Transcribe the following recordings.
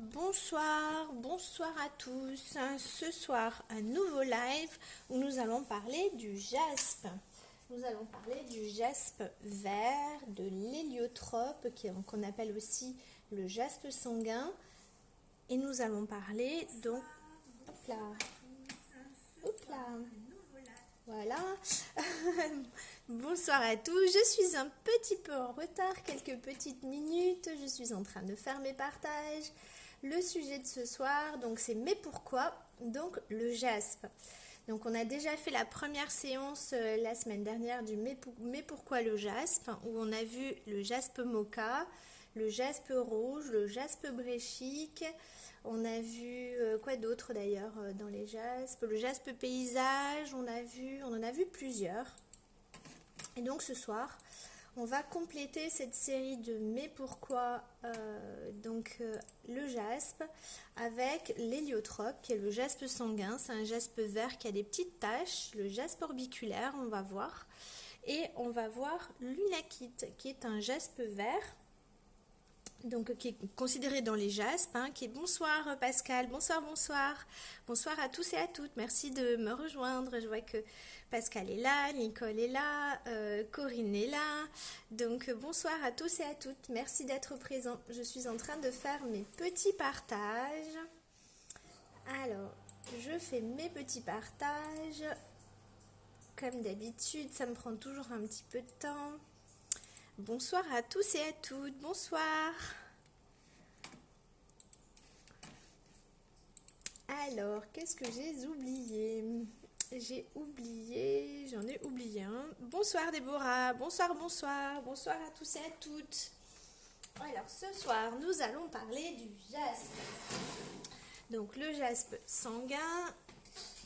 Bonsoir à tous. Ce soir, un nouveau live où nous allons parler du jaspe. Nous allons parler du jaspe vert, de l'héliotrope, qu'on appelle aussi le jaspe sanguin. Et nous allons parler donc... Hop là, hop là. Voilà. Bonsoir à tous. Je suis un petit peu en retard, quelques petites minutes. Je suis en train de faire mes partages. Le sujet de ce soir, donc c'est mais pourquoi, donc le jaspe. Donc on a déjà fait la première séance la semaine dernière du mais pourquoi le jaspe, où on a vu le jaspe mocha, le jaspe rouge, le jaspe bréchique. On a vu quoi d'autre d'ailleurs dans les jaspes, le jaspe paysage, on en a vu plusieurs. Et donc ce soir, on va compléter cette série de mais pourquoi le jaspe avec l'héliotrope qui est le jaspe sanguin. C'est un jaspe vert qui a des petites taches, le jaspe orbiculaire, on va voir. Et on va voir l'unakite qui est un jaspe vert. Donc, qui est considéré dans les jaspes, qui est bonsoir Pascal, bonsoir à tous et à toutes, merci de me rejoindre. Je vois que Pascal est là, Nicole est là, Corinne est là, donc bonsoir à tous et à toutes, merci d'être présents. Je suis en train de faire mes petits partages. Alors, je fais mes petits partages, comme d'habitude, ça me prend toujours un petit peu de temps. Bonsoir à tous et à toutes, bonsoir. Alors, qu'est-ce que j'ai oublié? J'en ai oublié un. Bonsoir Déborah, bonsoir à tous et à toutes. Alors, ce soir, nous allons parler du jaspe. Donc, le jaspe sanguin,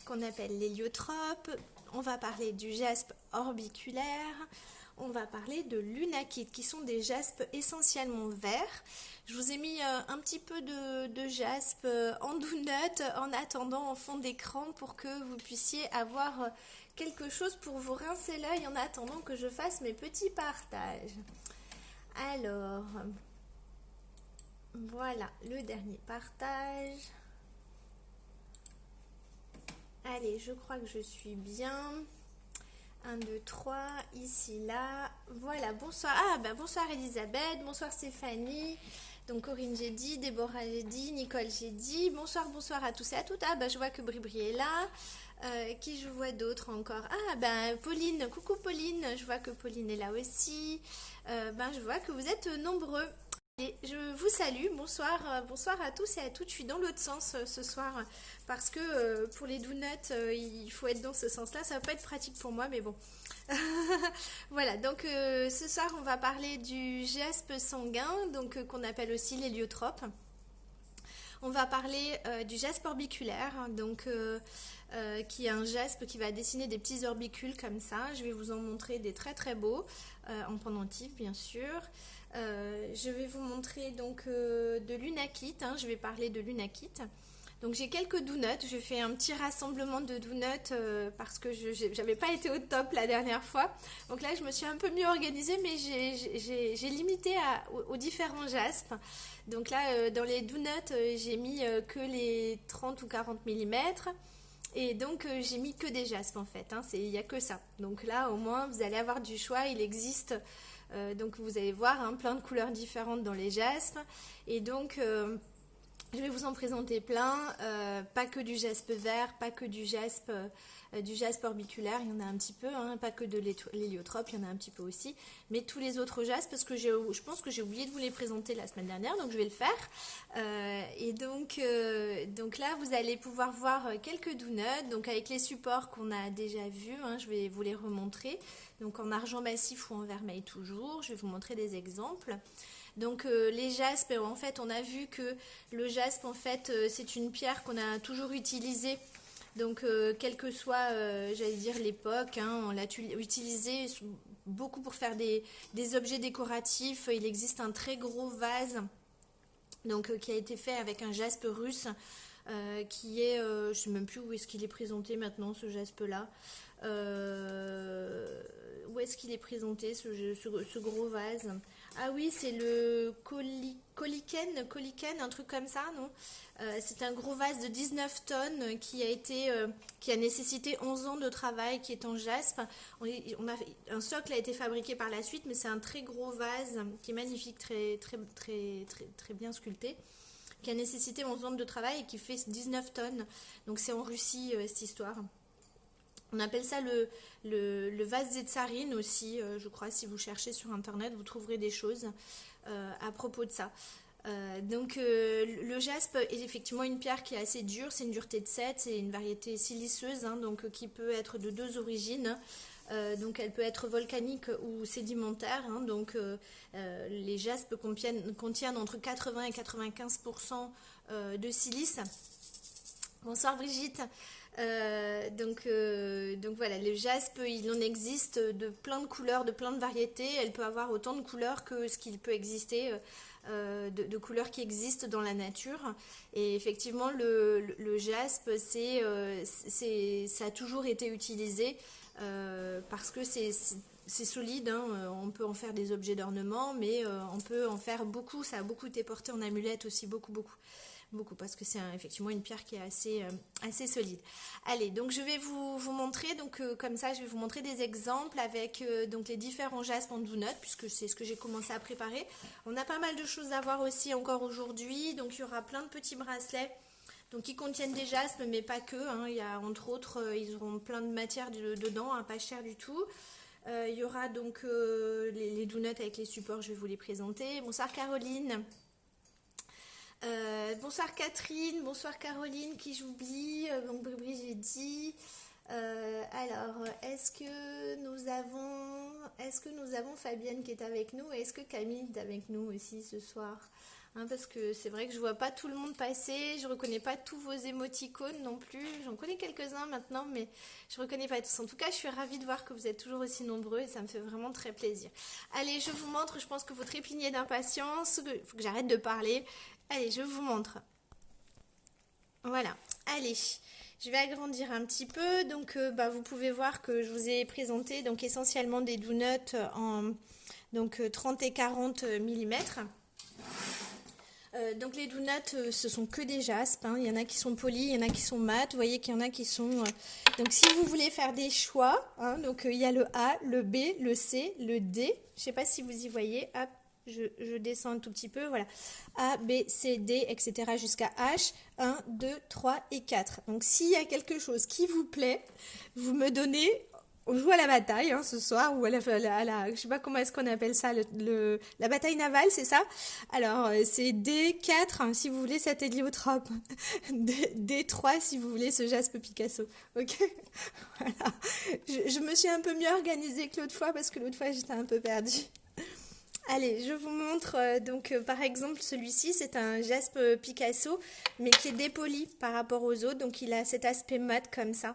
qu'on appelle l'héliotrope. On va parler du jaspe orbiculaire. On va parler de l'unakite, qui sont des jaspes essentiellement verts. Je vous ai mis un petit peu de jaspe en donut en attendant en fond d'écran pour que vous puissiez avoir quelque chose pour vous rincer l'œil en attendant que je fasse mes petits partages. Alors, voilà le dernier partage. Allez, je crois que je suis bien. 1, 2, 3, ici, là. Voilà, bonsoir. Bonsoir Elisabeth, bonsoir Stéphanie. Donc Corinne j'ai dit, Déborah j'ai dit, Nicole j'ai dit. Bonsoir à tous et à toutes. Je vois que Bribri est là. Qui je vois d'autres encore? Pauline, coucou Pauline. Je vois que Pauline est là aussi. Je vois que vous êtes nombreux. Et je vous salue, bonsoir à tous et à toutes. Je suis dans l'autre sens ce soir parce que pour les donuts, il faut être dans ce sens-là. Ça va pas être pratique pour moi, mais bon. Voilà, donc ce soir, on va parler du jaspe sanguin, donc qu'on appelle aussi l'héliotrope. On va parler du jaspe orbiculaire, qui est un jaspe qui va dessiner des petits orbicules comme ça. Je vais vous en montrer des très très beaux, en pendentif bien sûr. Je vais vous montrer donc de l'unakite, je vais parler de l'unakite. Donc j'ai quelques donuts, je fais un petit rassemblement de donuts parce que je n'avais pas été au top la dernière fois. Donc là je me suis un peu mieux organisée, mais j'ai limité aux différents jaspes. Donc là dans les donuts j'ai mis que les 30 ou 40 mm. Et donc j'ai mis que des jaspes en fait, il n'y a que ça. Donc là au moins vous allez avoir du choix, il existe... donc vous allez voir plein de couleurs différentes dans les jaspes. Et donc je vais vous en présenter plein, pas que du jaspe vert, pas que du jaspe orbiculaire, il y en a un petit peu, pas que de l'héliotrope, il y en a un petit peu aussi, mais tous les autres jaspes, parce que je pense que j'ai oublié de vous les présenter la semaine dernière, donc je vais le faire. Et donc là, vous allez pouvoir voir quelques donuts, donc avec les supports qu'on a déjà vus, je vais vous les remontrer, donc en argent massif ou en vermeil toujours, je vais vous montrer des exemples. Donc les jaspes, en fait, on a vu que le jaspe, en fait, c'est une pierre qu'on a toujours utilisée. Donc, quelle que soit, j'allais dire, l'époque, on l'a utilisé beaucoup pour faire des objets décoratifs. Il existe un très gros vase donc, qui a été fait avec un jaspe russe qui est, je ne sais même plus où est-ce qu'il est présenté maintenant, ce jaspe-là. Où est-ce qu'il est présenté, ce gros vase? Ah oui, c'est le Coliken, un truc comme ça, non? C'est un gros vase de 19 tonnes qui a nécessité 11 ans de travail, qui est en jaspe. Un socle a été fabriqué par la suite, mais c'est un très gros vase qui est magnifique, très bien sculpté, qui a nécessité 11 ans de travail et qui fait 19 tonnes. Donc c'est en Russie, cette histoire. On appelle ça le vase des tsarines aussi, je crois. Si vous cherchez sur internet, vous trouverez des choses à propos de ça. Le jaspe est effectivement une pierre qui est assez dure, c'est une dureté de 7, c'est une variété siliceuse, hein, donc qui peut être de deux origines. Donc elle peut être volcanique ou sédimentaire, hein, les jaspes contiennent entre 80 et 95% de silice. Bonsoir Brigitte. Voilà, le jaspe, il en existe de plein de couleurs, de plein de variétés. Elle peut avoir autant de couleurs que ce qu'il peut exister, de couleurs qui existent dans la nature. Et effectivement, le jaspe, ça a toujours été utilisé parce que c'est solide, hein, on peut en faire des objets d'ornement, mais on peut en faire beaucoup. Ça a beaucoup été porté en amulette aussi, beaucoup parce que c'est effectivement une pierre qui est assez solide. Allez, donc je vais vous montrer, comme ça je vais vous montrer des exemples avec donc les différents jaspes en donut, puisque c'est ce que j'ai commencé à préparer. On a pas mal de choses à voir aussi encore aujourd'hui, donc il y aura plein de petits bracelets donc qui contiennent des jaspes, mais pas que, hein. Il y a entre autres, ils auront plein de matière dedans, hein, pas cher du tout. Il y aura donc les donuts avec les supports, je vais vous les présenter. Bonsoir Caroline. Bonsoir Catherine, bonsoir Caroline, qui j'oublie, donc Bribri j'ai dit. Alors, est-ce que nous avons Fabienne qui est avec nous et est-ce que Camille est avec nous aussi ce soir, hein, parce que c'est vrai que je vois pas tout le monde passer, je reconnais pas tous vos émoticônes non plus, j'en connais quelques-uns maintenant, mais je reconnais pas tous. En tout cas, je suis ravie de voir que vous êtes toujours aussi nombreux et ça me fait vraiment très plaisir. Allez, je vous montre, je pense que vous trépignez d'impatience, il faut que j'arrête de parler. Allez, je vous montre. Voilà, allez, je vais agrandir un petit peu. Donc, vous pouvez voir que je vous ai présenté donc essentiellement des donuts en 30 et 40 mm. Donc les donuts, ce sont que des jaspes, hein. Il y en a qui sont polis, il y en a qui sont mat. Vous voyez qu'il y en a qui sont... Donc si vous voulez faire des choix, hein, il y a le A, le B, le C, le D. Je ne sais pas si vous y voyez. Hop, je descends un tout petit peu. Voilà. A, B, C, D, etc. jusqu'à H. 1, 2, 3 et 4. Donc s'il y a quelque chose qui vous plaît, vous me donnez... On joue à la bataille, hein, ce soir, ou je sais pas comment est-ce qu'on appelle ça, la bataille navale, c'est ça? Alors, c'est D4 hein, si vous voulez cet héliotrope, D3 si vous voulez ce jaspe Picasso. Ok. Voilà. Je me suis un peu mieux organisée que l'autre fois parce que l'autre fois j'étais un peu perdue. Allez, je vous montre par exemple celui-ci, c'est un jaspe Picasso, mais qui est dépoli par rapport aux autres, donc il a cet aspect mat comme ça.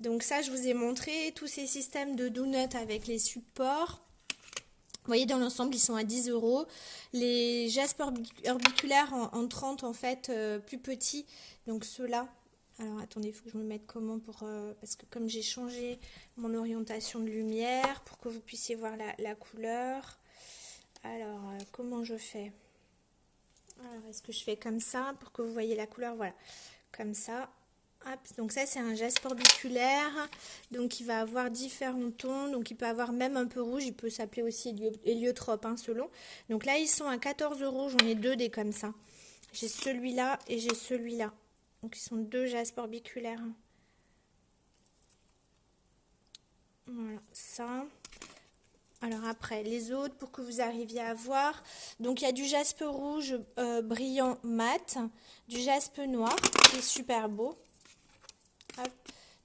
Donc ça, je vous ai montré tous ces systèmes de donuts avec les supports. Vous voyez, dans l'ensemble, ils sont à 10 €. Les jaspes orbiculaires en 30, en fait, plus petits. Donc ceux-là. Alors, attendez, il faut que je me mette comment parce que comme j'ai changé mon orientation de lumière, pour que vous puissiez voir la couleur. Alors, comment je fais? Alors, est-ce que je fais comme ça pour que vous voyez la couleur? Voilà, comme ça. Hop, donc ça c'est un jaspe orbiculaire, donc il va avoir différents tons, donc il peut avoir même un peu rouge, il peut s'appeler aussi héliotrope, hein, selon. Donc là ils sont à 14 €, j'en ai deux des comme ça. J'ai celui-là et j'ai celui-là. Donc ils sont deux jaspes orbiculaires. Voilà, ça. Alors après, les autres pour que vous arriviez à voir. Donc il y a du jaspe rouge brillant mat, du jaspe noir qui est super beau. Hop,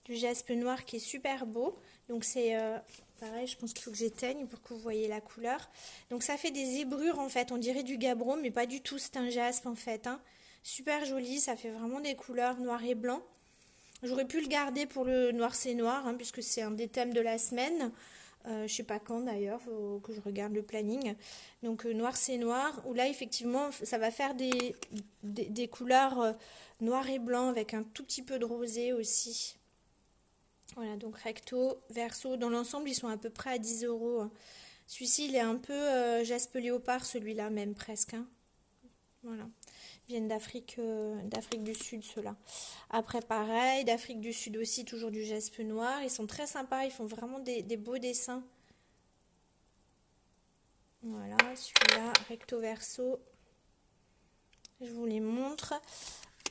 du jaspe noir qui est super beau. Donc c'est pareil, je pense qu'il faut que j'éteigne pour que vous voyez la couleur. Donc ça fait des zébrures en fait, on dirait du gabbro mais pas du tout, c'est un jaspe en fait, hein. Super joli, ça fait vraiment des couleurs noir et blanc. J'aurais pu le garder pour le noir c'est noir, hein, puisque c'est un des thèmes de la semaine. Je sais pas quand d'ailleurs, faut que je regarde le planning. Donc noir c'est noir, où là effectivement ça va faire des couleurs noir et blanc avec un tout petit peu de rosé aussi. Voilà, donc recto, verso, dans l'ensemble ils sont à peu près à 10 €. Celui-ci, il est un peu jaspe léopard, celui-là même presque, hein. Voilà. Ils viennent d'Afrique du Sud, ceux-là. Après, pareil, d'Afrique du Sud aussi, toujours du jaspe noir. Ils sont très sympas, ils font vraiment des beaux dessins. Voilà, celui-là, recto verso. Je vous les montre.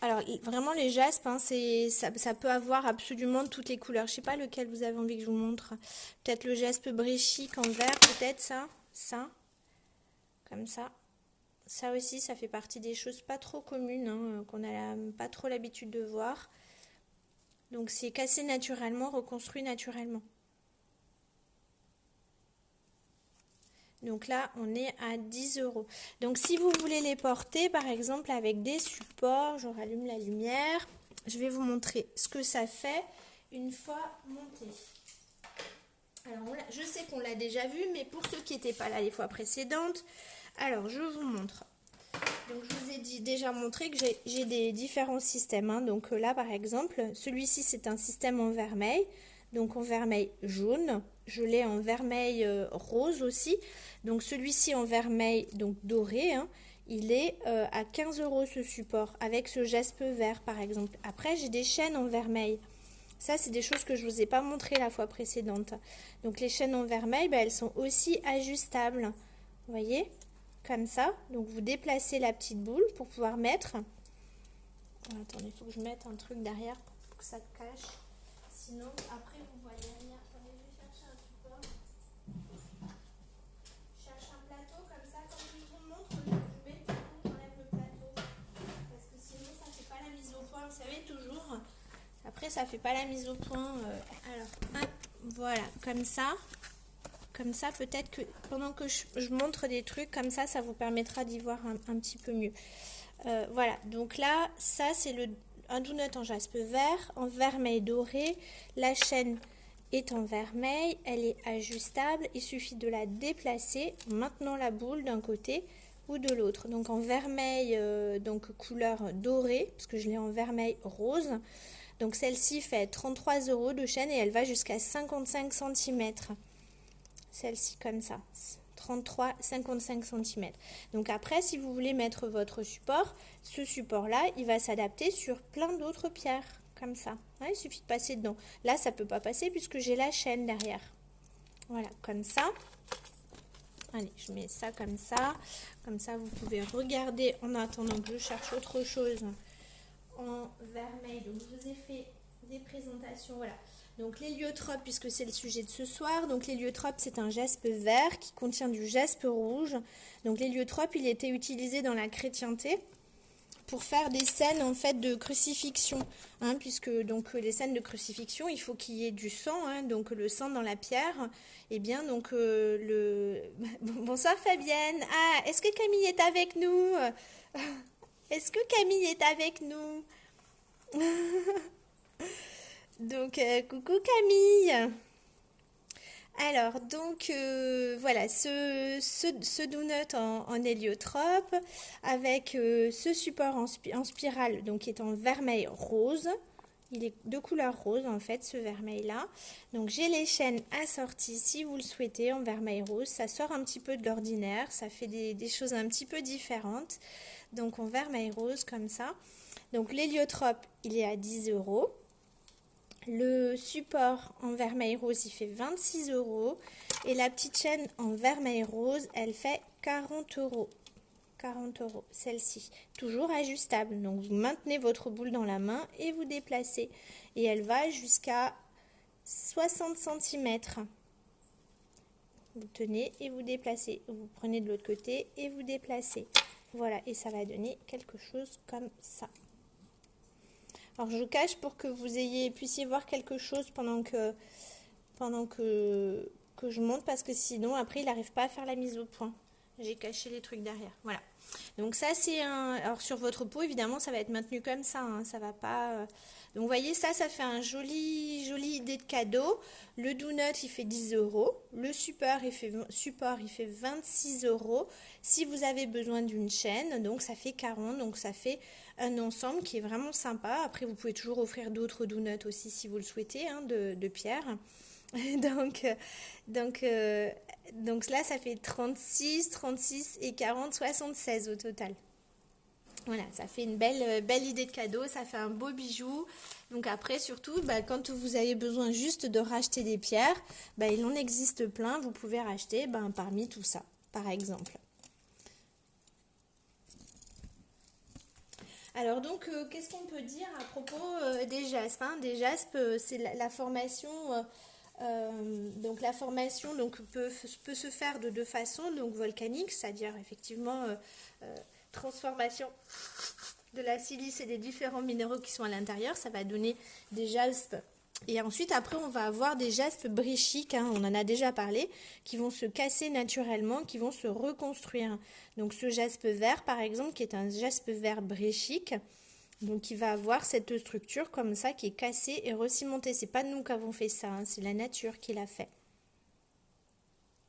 Alors, vraiment, les jaspes, hein, ça peut avoir absolument toutes les couleurs. Je ne sais pas lequel vous avez envie que je vous montre. Peut-être le jaspe bréchique en vert, peut-être ça, comme ça. Ça aussi, ça fait partie des choses pas trop communes, hein, qu'on n'a pas trop l'habitude de voir. Donc, c'est cassé naturellement, reconstruit naturellement. Donc là, on est à 10 euros. Donc si vous voulez les porter, par exemple, avec des supports, je rallume la lumière. Je vais vous montrer ce que ça fait une fois monté. Alors, je sais qu'on l'a déjà vu, mais pour ceux qui n'étaient pas là les fois précédentes, alors je vous montre. Donc je vous ai déjà montré que j'ai des différents systèmes, hein. Donc là, par exemple, celui-ci, c'est un système en vermeil. Donc en vermeil jaune, je l'ai en vermeil rose aussi. Donc celui-ci en vermeil donc doré, hein, il est à 15 euros ce support avec ce jaspe vert par exemple. Après j'ai des chaînes en vermeil. Ça c'est des choses que je ne vous ai pas montré la fois précédente. Donc les chaînes en vermeil, elles sont aussi ajustables. Vous voyez, comme ça. Donc vous déplacez la petite boule pour pouvoir mettre. Attendez, il faut que je mette un truc derrière pour que ça cache. Sinon, après, vous voyez rien. Attendez, je vais chercher un support. Je cherche un plateau comme ça. Quand je vous montre, je mets le plateau, j'enlève le plateau. Parce que sinon, ça ne fait pas la mise au point. Vous savez, toujours. Après, ça ne fait pas la mise au point. Alors, hop, voilà, comme ça. Comme ça, peut-être que pendant que je montre des trucs, comme ça vous permettra d'y voir un petit peu mieux. Voilà, donc là, ça, c'est un donut en jaspe vert, en vermeil doré. La chaîne est en vermeil, elle est ajustable. Il suffit de la déplacer en maintenant la boule d'un côté ou de l'autre. Donc en vermeil, donc couleur dorée, parce que je l'ai en vermeil rose. Donc celle-ci fait 33 euros de chaîne et elle va jusqu'à 55 cm. Celle-ci comme ça, 33-55 cm. Donc après, si vous voulez mettre votre support, ce support-là, il va s'adapter sur plein d'autres pierres, comme ça. Ouais, il suffit de passer dedans. Là, ça ne peut pas passer puisque j'ai la chaîne derrière. Voilà, comme ça. Allez, je mets ça comme ça. Comme ça, vous pouvez regarder en attendant que je cherche autre chose en vermeil. Donc, je vous ai fait des présentations, voilà. Donc l'héliotrope, puisque c'est le sujet de ce soir, donc l'héliotrope c'est un jaspe vert qui contient du jaspe rouge. Donc l'héliotrope, il était utilisé dans la chrétienté pour faire des scènes en fait de crucifixion, hein, puisque donc les scènes de crucifixion, il faut qu'il y ait du sang, hein, donc le sang dans la pierre. Et bien donc bonsoir Fabienne. Ah, est-ce que Camille est avec nous? Est-ce que Camille est avec nous? Donc, coucou Camille. Alors, donc, voilà, ce donut en héliotrope avec ce support en spirale, donc qui est en vermeil rose. Il est de couleur rose, en fait, ce vermeil-là. Donc, j'ai les chaînes assorties, si vous le souhaitez, en vermeil rose. Ça sort un petit peu de l'ordinaire, ça fait des choses un petit peu différentes. Donc, en vermeil rose, comme ça. Donc, l'héliotrope, il est à 10 euros. Le support en vermeil rose, il fait 26 euros. Et la petite chaîne en vermeil rose, elle fait 40 euros. 40 euros, celle-ci. Toujours ajustable. Donc, vous maintenez votre boule dans la main et vous déplacez. Et elle va jusqu'à 60 cm. Vous tenez et vous déplacez. Vous prenez de l'autre côté et vous déplacez. Voilà, et ça va donner quelque chose comme ça. Alors je cache pour que vous puissiez voir quelque chose pendant que je monte, parce que sinon après il n'arrive pas à faire la mise au point. J'ai caché les trucs derrière. Voilà. Donc ça c'est alors sur votre peau évidemment ça va être maintenu comme ça, hein, ça va pas. Donc vous voyez ça fait un jolie idée de cadeau. Le donut il fait 10 euros. Le support il fait 26 euros. Si vous avez besoin d'une chaîne, donc ça fait 40, donc ça fait un ensemble qui est vraiment sympa. Après vous pouvez toujours offrir d'autres donuts aussi si vous le souhaitez, hein, de pierre. donc Donc là, ça fait 36, 36 et 40, 76 au total. Voilà, ça fait une belle idée de cadeau, ça fait un beau bijou. Donc après, surtout, quand vous avez besoin juste de racheter des pierres, il en existe plein. Vous pouvez racheter parmi tout ça, par exemple. Alors donc, qu'est-ce qu'on peut dire à propos des jaspes, hein? Des jaspes, c'est la formation... donc la formation peut se faire de deux façons, donc volcanique, c'est-à-dire effectivement transformation de la silice et des différents minéraux qui sont à l'intérieur, ça va donner des jaspes. Et ensuite, après, on va avoir des jaspes bréchiques, hein, on en a déjà parlé, qui vont se casser naturellement, qui vont se reconstruire. Donc ce jaspe vert, par exemple, qui est un jaspe vert bréchique, donc il va avoir cette structure comme ça qui est cassée et recimentée. C'est pas nous qui avons fait ça, hein, c'est la nature qui l'a fait.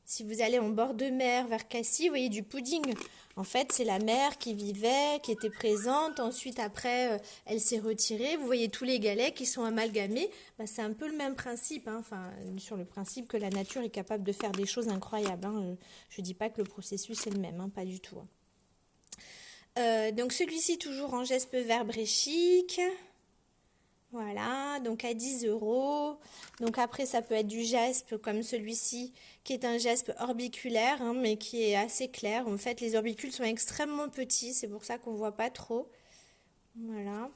Si vous allez en bord de mer vers Cassis, vous voyez du pudding. En fait, c'est la mer qui vivait, qui était présente. Ensuite, après, elle s'est retirée. Vous voyez tous les galets qui sont amalgamés. C'est un peu le même principe, hein. Enfin, sur le principe que la nature est capable de faire des choses incroyables, hein. Je ne dis pas que le processus est le même, hein, pas du tout, hein. Donc celui-ci toujours en jaspe vert bréchique. Voilà, donc à 10 €. Donc après, ça peut être du jaspe comme celui-ci, qui est un jaspe orbiculaire, hein, mais qui est assez clair. En fait, les orbicules sont extrêmement petits, c'est pour ça qu'on ne voit pas trop. Voilà.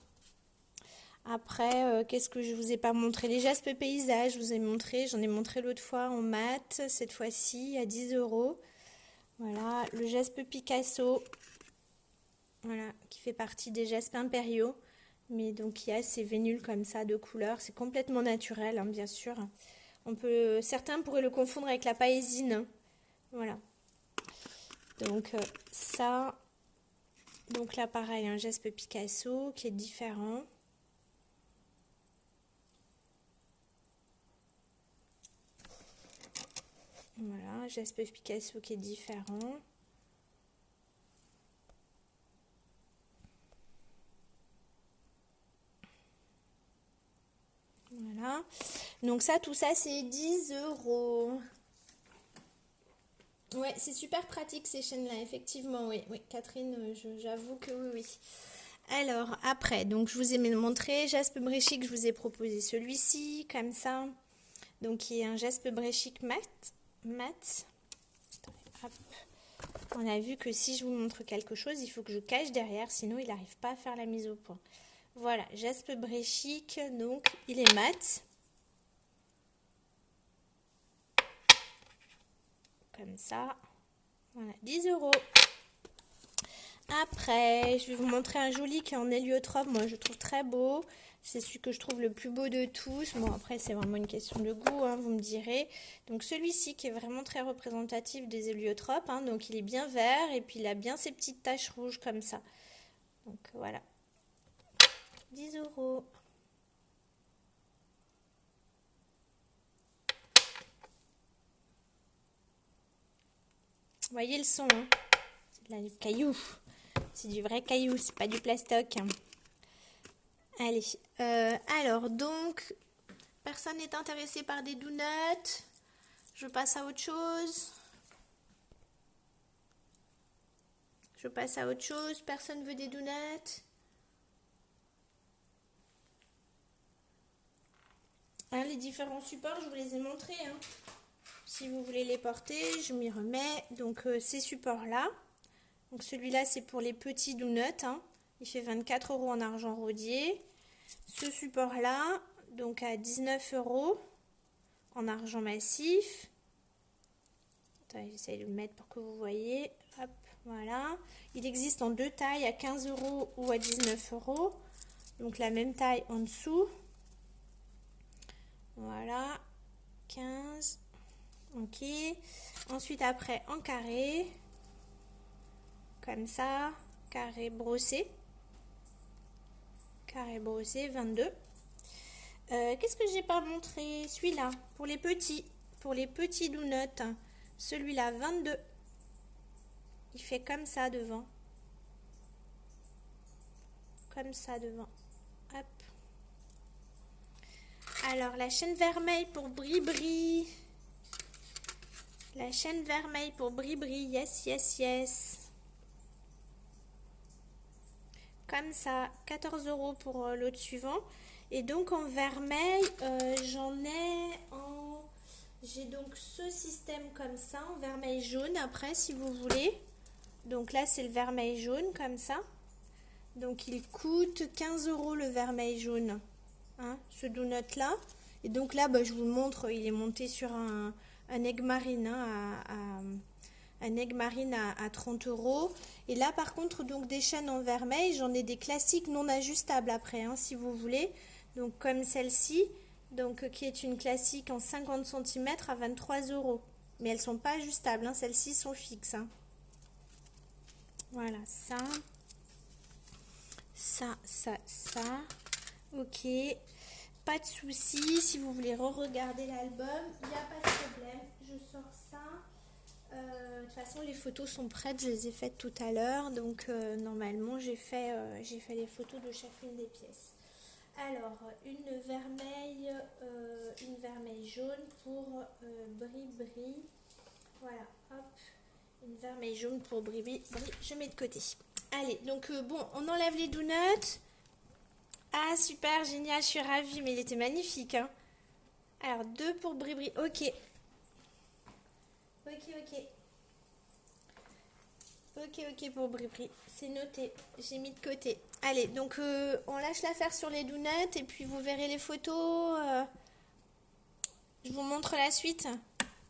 Après, qu'est-ce que je vous ai pas montré? Les jaspes paysages, je vous ai montré, j'en ai montré l'autre fois en mat, cette fois-ci à 10 €. Voilà, le jaspe Picasso, voilà, qui fait partie des jaspes impériaux. Mais donc il y a ces vénules comme ça de couleur, c'est complètement naturel, hein, bien sûr. Certains pourraient le confondre avec la paésine. Voilà. Donc ça, donc là pareil, un jaspe Picasso qui est différent. Voilà, un jaspe Picasso qui est différent. Voilà. Donc ça, tout ça, c'est 10 €. Ouais, c'est super pratique ces chaînes-là, effectivement, oui. Oui, Catherine, j'avoue que oui, oui. Alors, après, donc je vous ai montré jaspe bréchique, je vous ai proposé celui-ci, comme ça. Donc, qui est un jaspe bréchique mat. Hop. On a vu que si je vous montre quelque chose, il faut que je cache derrière, sinon il n'arrive pas à faire la mise au point. Voilà, jaspe bréchique, donc il est mat. Comme ça. Voilà, 10 €. Après, je vais vous montrer un joli qui est en héliotrope. Moi, je trouve très beau. C'est celui que je trouve le plus beau de tous. Bon, après, c'est vraiment une question de goût, hein, vous me direz. Donc, celui-ci qui est vraiment très représentatif des héliotropes, hein. Donc, il est bien vert et puis il a bien ces petites taches rouges comme ça. Donc, voilà. 10 €. Vous voyez le son, hein? C'est du caillou. C'est du vrai caillou, c'est pas du plastoc. Allez. Alors, donc, personne n'est intéressé par des donuts. Je passe à autre chose. Personne veut des donuts. Hein, les différents supports, je vous les ai montrés, hein. Si vous voulez les porter, je m'y remets. Donc, ces supports-là. Donc, celui-là, c'est pour les petits donuts, hein. Il fait 24 € en argent rodier. Ce support-là, donc à 19 € en argent massif. Attends, j'essaie de le mettre pour que vous voyez. Hop, voilà. Il existe en deux tailles, à 15 € ou à 19 €. Donc la même taille en dessous. Voilà. 15. Ok. Ensuite, après, en carré. Comme ça. Carré brossé. Carré brossé, 22. Qu'est-ce que j'ai pas montré? Celui-là, pour les petits. Pour les petits donuts. Celui-là, 22. Il fait comme ça devant. Comme ça devant. Hop. Alors, la chaîne vermeille pour Bri-Bri. La chaîne vermeille pour Bribri, yes, yes, yes. Comme ça, 14 € pour l'autre suivant. Et donc en vermeil, j'en ai en... J'ai donc ce système comme ça, en vermeil jaune après, si vous voulez. Donc là, c'est le vermeil jaune comme ça. Donc il coûte 15 € le vermeil jaune, hein, ce donut là. Et donc là, bah, je vous le montre, il est monté sur un egg marine, hein, un egg marine à 30 €. Et là, par contre, donc des chaînes en vermeil, j'en ai des classiques non ajustables après, hein, si vous voulez. Donc comme celle-ci, donc qui est une classique en 50 cm à 23 €. Mais elles sont pas ajustables, hein, celles-ci sont fixes, hein. Voilà, ça. Ça. Ok. Pas de souci. Si vous voulez re-regarder l'album, il n'y a pas de problème. Je sors ça. De toute façon, les photos sont prêtes. Je les ai faites tout à l'heure. Donc, normalement, j'ai fait les photos de chacune des pièces. Alors, une vermeille jaune pour Bribri. Voilà, hop. Une vermeille jaune pour Bribri. Je mets de côté. Allez, donc bon, on enlève les donuts. Ah, super, génial, je suis ravie, mais il était magnifique, hein. Alors, 2 pour Bribri, ok. Ok pour Bribri, c'est noté, j'ai mis de côté. Allez, donc on lâche l'affaire sur les donuts et puis vous verrez les photos. Je vous montre la suite.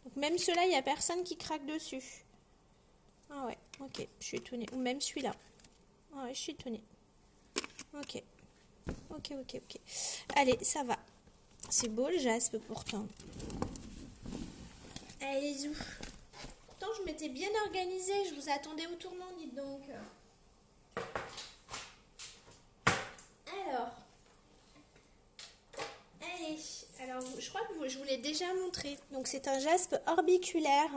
Donc même ceux-là, il n'y a personne qui craque dessus. Ah ouais, ok, je suis étonnée. Ou même celui-là. Ah ouais, je suis étonnée. Ok. Allez, ça va. C'est beau le jaspe pourtant. Allez, zou. Pourtant, je m'étais bien organisée. Je vous attendais au tournant, dites donc. Alors. Allez. Alors, je crois que je vous l'ai déjà montré. Donc, c'est un jaspe orbiculaire.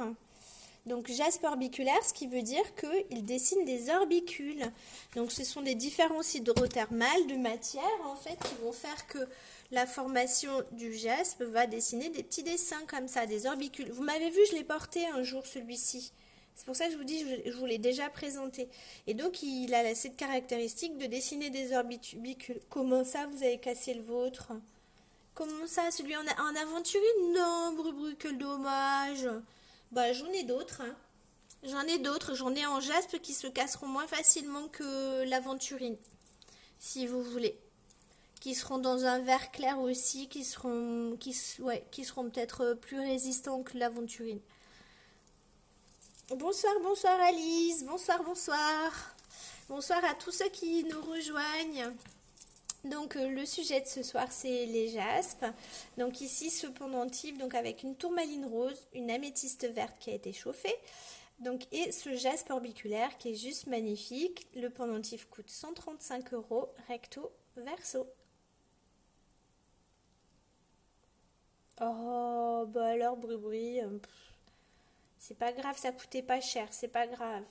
Donc jaspe orbiculaire, ce qui veut dire qu'il dessine des orbicules. Donc ce sont des différences hydrothermales de matière en fait qui vont faire que la formation du jaspe va dessiner des petits dessins comme ça, des orbicules. Vous m'avez vu, je l'ai porté un jour celui-ci. C'est pour ça que je vous dis, je vous l'ai déjà présenté. Et donc il a cette caractéristique de dessiner des orbicules. Comment ça, vous avez cassé le vôtre? Comment ça, celui en aventurine? Non, Brubru, quel dommage. Bah, j'en ai d'autres, hein. J'en ai en jaspe qui se casseront moins facilement que l'aventurine, si vous voulez. Qui seront dans un vert clair aussi, qui seront peut-être plus résistants que l'aventurine. Bonsoir Alice, bonsoir. Bonsoir à tous ceux qui nous rejoignent. Donc le sujet de ce soir c'est les jaspes. Donc ici ce pendentif donc avec une tourmaline rose, une améthyste verte qui a été chauffée. Donc et ce jaspe orbiculaire qui est juste magnifique. Le pendentif coûte 135 € recto verso. Oh bah alors Brubri, c'est pas grave, ça coûtait pas cher, c'est pas grave.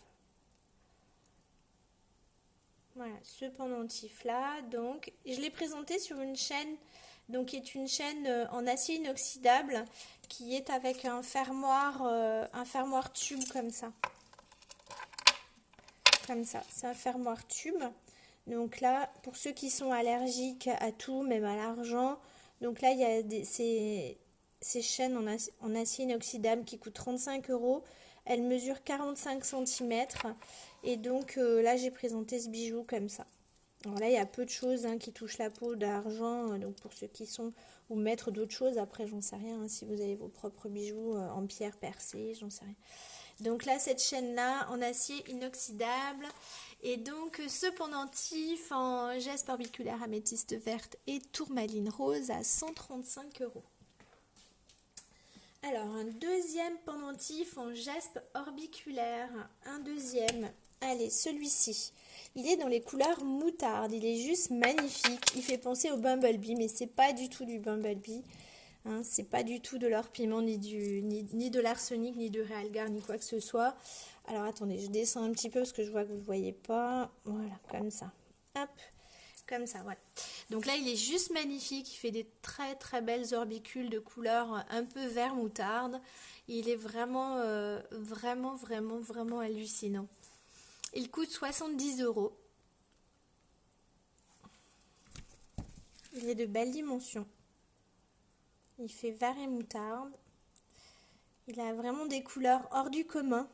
Voilà, ce pendentif là, donc je l'ai présenté sur une chaîne, donc qui est une chaîne en acier inoxydable, qui est avec un fermoir tube comme ça. C'est un fermoir tube. Donc là, pour ceux qui sont allergiques à tout, même à l'argent, donc là il y a ces chaînes en acier inoxydable qui coûtent 35 €. Elles mesurent 45 cm. Et donc là, j'ai présenté ce bijou comme ça. Alors là, il y a peu de choses hein, qui touchent la peau d'argent. Donc pour ceux qui sont... Ou mettre d'autres choses. Après, j'en sais rien. Hein, si vous avez vos propres bijoux en pierre percée, j'en sais rien. Donc là, cette chaîne-là, en acier inoxydable. Et donc, ce pendentif en jaspe orbiculaire améthyste verte et tourmaline rose à 135 €. Alors, un deuxième pendentif en jaspe orbiculaire. Un deuxième. Allez, celui-ci. Il est dans les couleurs moutarde. Il est juste magnifique. Il fait penser au Bumblebee, mais c'est pas du tout du Bumblebee. Hein, c'est pas du tout de l'or piment, ni de l'arsenic, ni de Realgar, ni quoi que ce soit. Alors, attendez, je descends un petit peu parce que je vois que vous ne voyez pas. Voilà, comme ça. Hop. comme ça, voilà. Donc là, il est juste magnifique. Il fait des très très belles orbicules de couleur un peu vert moutarde. Il est vraiment, vraiment hallucinant. Il coûte 70 €. Il est de belles dimensions. Il fait vert et moutarde. Il a vraiment des couleurs hors du commun.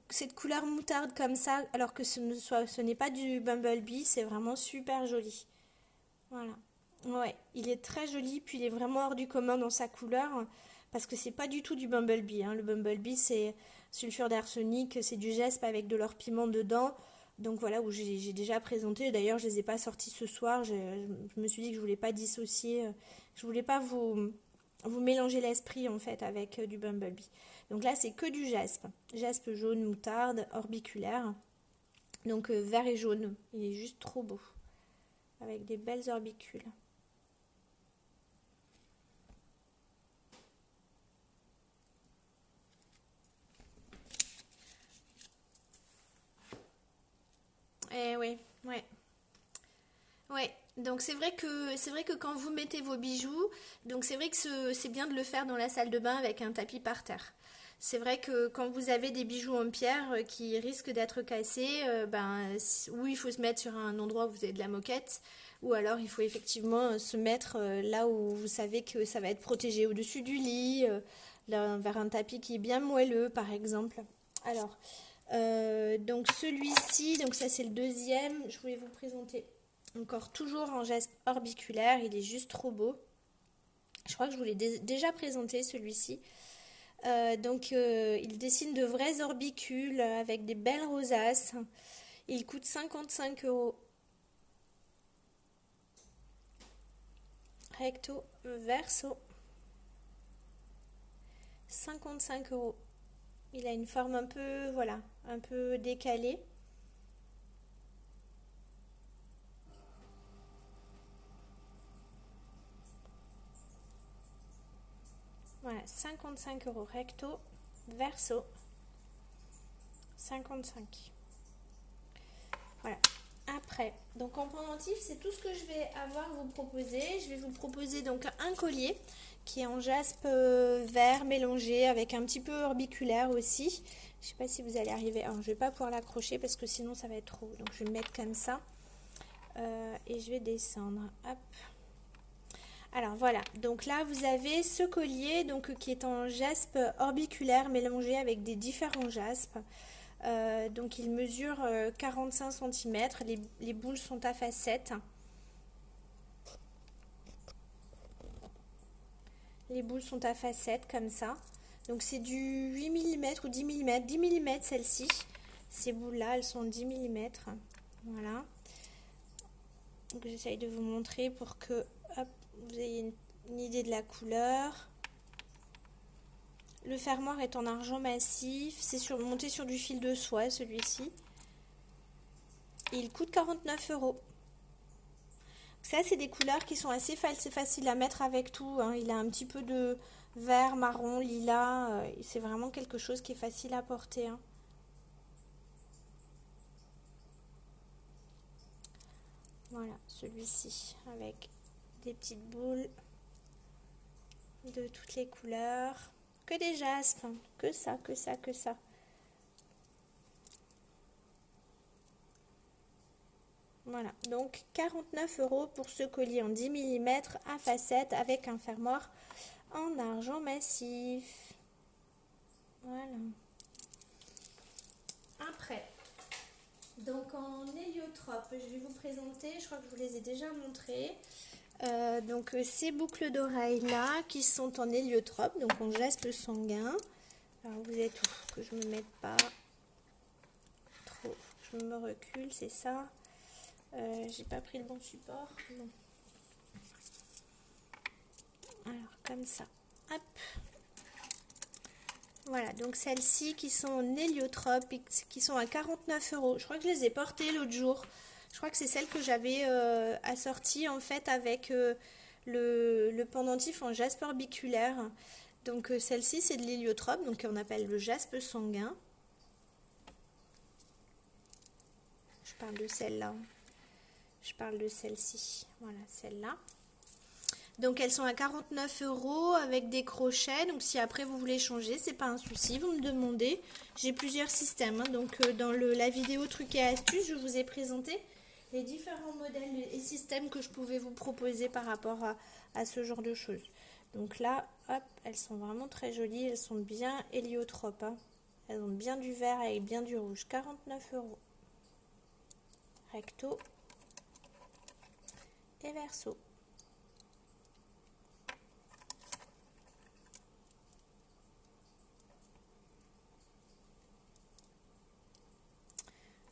Cette couleur moutarde comme ça, alors que ce n'est pas du Bumblebee, c'est vraiment super joli. Voilà. Ouais, il est très joli, puis il est vraiment hors du commun dans sa couleur, parce que c'est pas du tout du Bumblebee, hein. Le Bumblebee, c'est sulfure d'arsenic, c'est du gespe avec de l'or piment dedans. Donc voilà, où j'ai déjà présenté. D'ailleurs, je les ai pas sortis ce soir. Je me suis dit que je voulais pas dissocier, je voulais pas vous mélanger l'esprit en fait avec du Bumblebee. Donc là, c'est que du jaspe. Jaspe jaune moutarde, orbiculaire. Donc vert et jaune. Il est juste trop beau. Avec des belles orbicules. Eh oui, ouais. Ouais, donc c'est vrai que quand vous mettez vos bijoux, donc c'est vrai que c'est bien de le faire dans la salle de bain avec un tapis par terre. C'est vrai que quand vous avez des bijoux en pierre qui risquent d'être cassés, ou il faut se mettre sur un endroit où vous avez de la moquette, ou alors il faut effectivement se mettre là où vous savez que ça va être protégé au-dessus du lit, vers un tapis qui est bien moelleux par exemple. Alors, donc celui-ci, donc ça c'est le deuxième, je voulais vous présenter. Encore toujours en geste orbiculaire, il est juste trop beau. Je crois que je vous l'ai déjà présenté celui-ci. Il dessine de vrais orbicules avec des belles rosaces. Il coûte 55 €. Recto verso. 55 €. Il a une forme un peu, voilà, un peu décalée. Voilà, 55 € recto, verso, 55. Voilà. Après, donc en pendentif, c'est tout ce que je vais avoir à vous proposer. Je vais vous proposer donc un collier qui est en jaspe vert mélangé avec un petit peu orbiculaire aussi. Je sais pas si vous allez arriver. Alors, je vais pas pouvoir l'accrocher parce que sinon ça va être trop. Donc, je vais le mettre comme ça et je vais descendre. Hop. Alors voilà, donc là vous avez ce collier donc, qui est en jaspe orbiculaire mélangé avec des différents jaspes. Donc il mesure 45 cm, les boules sont à facettes. Les boules sont à facettes comme ça. Donc c'est du 8 mm ou 10 mm, 10 mm celle-ci. Ces boules-là, elles sont 10 mm. Voilà. Donc j'essaye de vous montrer pour que hop, vous ayez une idée de la couleur. Le fermoir est en argent massif. C'est monté sur du fil de soie celui-ci. Et il coûte 49 €. Ça, c'est des couleurs qui sont assez faciles à mettre avec tout, hein. Il a un petit peu de vert, marron, lilas. C'est vraiment quelque chose qui est facile à porter, hein. Voilà, celui-ci avec des petites boules de toutes les couleurs. Que des jaspes, hein. Que ça, que ça, que ça. Voilà, donc 49 € pour ce collier en 10 mm à facettes avec un fermoir en argent massif. Voilà. Après, donc en héliotrope, je vais vous présenter, je crois que je vous les ai déjà montrés. Donc ces boucles d'oreilles là qui sont en héliotrope, donc en jaspe sanguin. Alors vous êtes où? Que je me mette pas trop, je me recule, c'est ça. J'ai pas pris le bon support. Non. Alors comme ça, hop. Voilà, donc celles-ci qui sont en héliotrope et qui sont à 49 €. Je crois que je les ai portées l'autre jour. Je crois que c'est celle que j'avais assortie en fait avec le pendentif en jaspe orbiculaire. Donc celle-ci c'est de l'héliotrope, donc on appelle le jaspe sanguin. Je parle de celle-là. Je parle de celle-ci. Voilà, celle-là. Donc elles sont à 49 € avec des crochets. Donc si après vous voulez changer, c'est pas un souci, vous me demandez. J'ai plusieurs systèmes. Hein. Donc dans la vidéo trucs et astuces, je vous ai présenté les différents modèles et systèmes que je pouvais vous proposer par rapport à ce genre de choses. Donc là, hop, elles sont vraiment très jolies. Elles sont bien héliotropes. Hein. Elles ont bien du vert avec bien du rouge. 49 €. Recto et verso.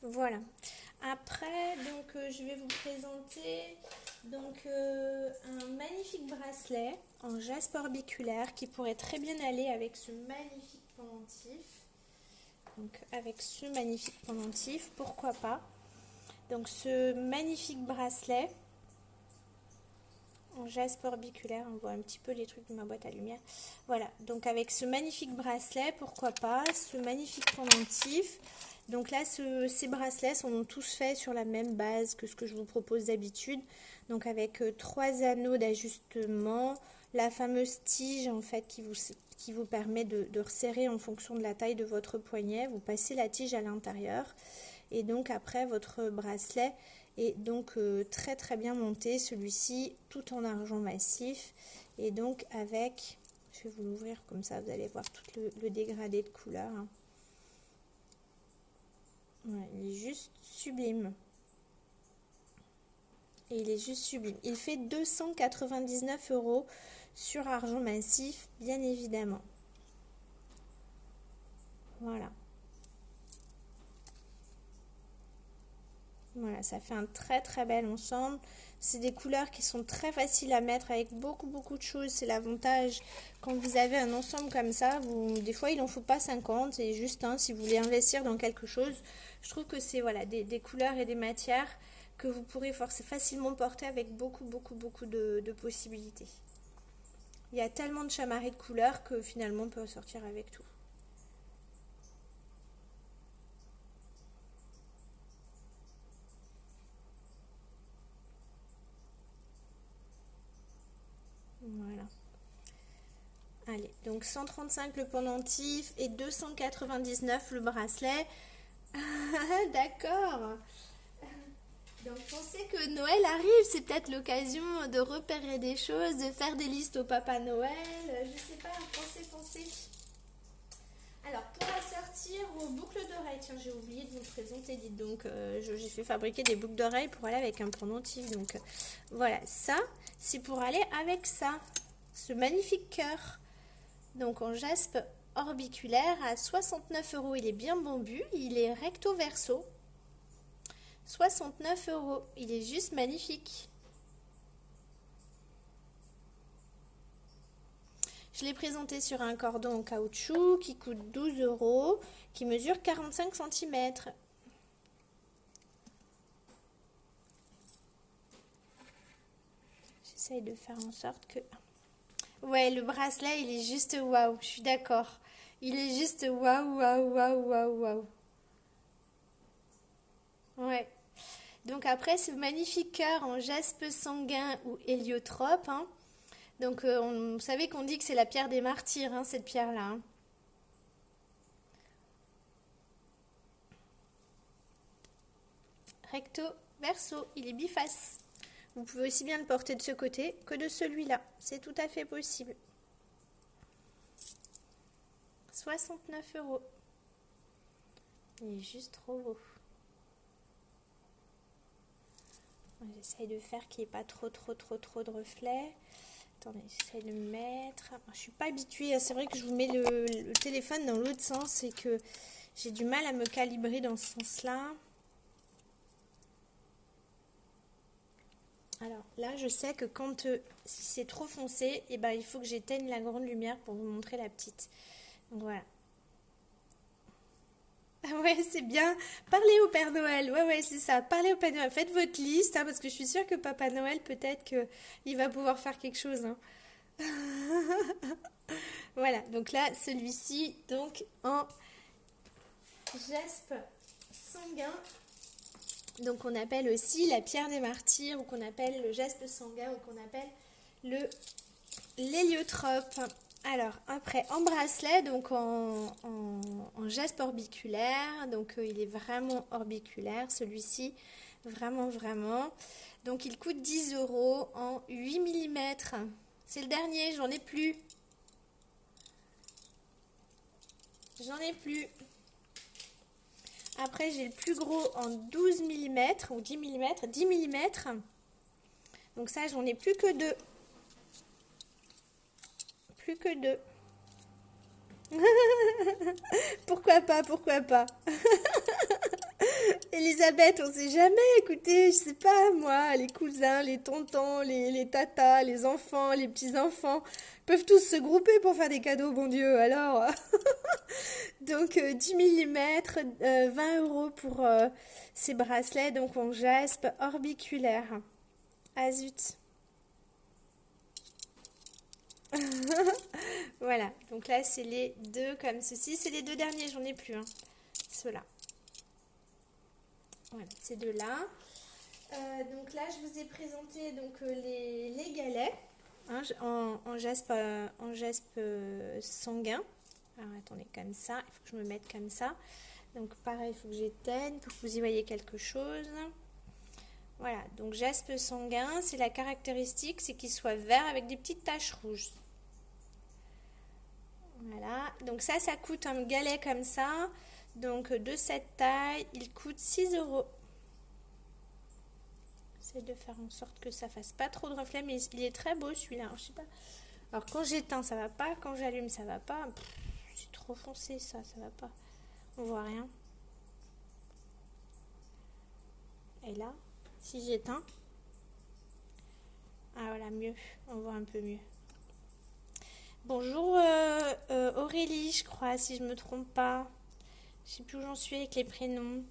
Voilà. Après, donc je vais vous présenter donc un magnifique bracelet en jaspe orbiculaire qui pourrait très bien aller avec ce magnifique pendentif. Donc avec ce magnifique pendentif, pourquoi pas. Donc ce magnifique bracelet en jaspe orbiculaire, on voit un petit peu les trucs de ma boîte à lumière. Voilà, donc avec ce magnifique bracelet, pourquoi pas, ce magnifique pendentif. Donc là, ces bracelets sont tous faits sur la même base que ce que je vous propose d'habitude. Donc avec 3 anneaux d'ajustement, la fameuse tige en fait qui vous permet de resserrer en fonction de la taille de votre poignet. Vous passez la tige à l'intérieur et donc après votre bracelet est donc très très bien monté. Celui-ci tout en argent massif et donc avec, je vais vous l'ouvrir comme ça, vous allez voir tout le dégradé de couleur. Hein. Ouais, il est juste sublime. Et il est juste sublime. Il fait 299 € sur argent massif, bien évidemment. Voilà. Voilà, ça fait un très très bel ensemble. C'est des couleurs qui sont très faciles à mettre avec beaucoup de choses. C'est l'avantage quand vous avez un ensemble comme ça. Des fois, il n'en faut pas 50. C'est juste si vous voulez investir dans quelque chose. Je trouve que c'est voilà, des couleurs et des matières que vous pourrez facilement porter avec beaucoup de possibilités. Il y a tellement de chamarrés de couleurs que finalement on peut sortir avec tout. Voilà. Allez, donc 135 le pendentif et 299 le bracelet. D'accord. Donc pensez que Noël arrive, c'est peut-être l'occasion de repérer des choses, de faire des listes au Papa Noël, je sais pas, pensez. Alors pour assortir vos boucles d'oreilles, tiens j'ai oublié de vous le présenter, dites donc, j'ai fait fabriquer des boucles d'oreilles pour aller avec un pendentif, donc voilà, ça c'est pour aller avec ça, ce magnifique cœur, donc en jaspe orbiculaire à 69 €, il est bien bombu, il est recto verso. 69 €. Il est juste magnifique. Je l'ai présenté sur un cordon en caoutchouc qui coûte 12 €, qui mesure 45 cm. J'essaye de faire en sorte que... Ouais, le bracelet, il est juste waouh, je suis d'accord. Il est juste waouh. Ouais. Donc après ce magnifique cœur en jaspe sanguin ou héliotrope. Hein. Donc vous savez qu'on dit que c'est la pierre des martyrs, hein, cette pierre-là. Hein. Recto, verso, il est biface. Vous pouvez aussi bien le porter de ce côté que de celui-là. C'est tout à fait possible. 69 €. Il est juste trop beau. J'essaye de faire qu'il n'y ait pas trop de reflets. Attendez, j'essaye de me mettre. Je ne suis pas habituée. C'est vrai que je vous mets le téléphone dans l'autre sens et que j'ai du mal à me calibrer dans ce sens-là. Alors là, je sais que quand si c'est trop foncé, eh ben, il faut que j'éteigne la grande lumière pour vous montrer la petite. Donc voilà. Ah ouais, c'est bien. Parlez au Père Noël. Ouais, c'est ça. Parlez au Père Noël. Faites votre liste, hein, parce que je suis sûre que Papa Noël, peut-être qu'il va pouvoir faire quelque chose. Hein. Voilà, donc là, celui-ci, donc en jaspe sanguin. Donc on appelle aussi la pierre des martyrs, ou qu'on appelle le jaspe sanguin, ou qu'on appelle l'héliotrope. Alors après, en bracelet, donc en jaspe orbiculaire, donc il est vraiment orbiculaire celui-ci, vraiment vraiment. Donc il coûte 10 € en 8 mm. C'est le dernier, j'en ai plus. J'en ai plus. Après j'ai le plus gros en 12 mm ou 10 mm, 10 mm. Donc ça j'en ai plus que deux. Plus que deux. Pourquoi pas, pourquoi pas. Elisabeth, on sait jamais, écoutez, je sais pas, moi, les cousins, les tontons, les tatas, les enfants, les petits-enfants, peuvent tous se grouper pour faire des cadeaux, bon Dieu, alors. Donc 10 mm, 20 € pour ces bracelets, donc en jaspe orbiculaire. Ah zut. Voilà, donc là c'est les deux comme ceci, c'est les deux derniers, j'en ai plus, hein. Ceux-là. Voilà, ces deux-là. Donc là je vous ai présenté donc, les galets, hein, en jaspe sanguin. Alors attendez, comme ça, il faut que je me mette comme ça. Donc pareil, il faut que j'éteigne pour que vous y voyez quelque chose. Voilà, donc jaspe sanguin, c'est la caractéristique, c'est qu'il soit vert avec des petites taches rouges. Voilà, donc ça coûte un galet comme ça. Donc de cette taille, il coûte 6 €. J'essaie de faire en sorte que ça fasse pas trop de reflets, mais il est très beau celui-là. Je sais pas. Alors quand j'éteins, ça va pas. Quand j'allume, ça va pas. C'est trop foncé ça va pas. On voit rien. Et là, si j'éteins, ah voilà, mieux. On voit un peu mieux. Bonjour Aurélie, je crois, si je me trompe pas. Je sais plus où j'en suis avec les prénoms.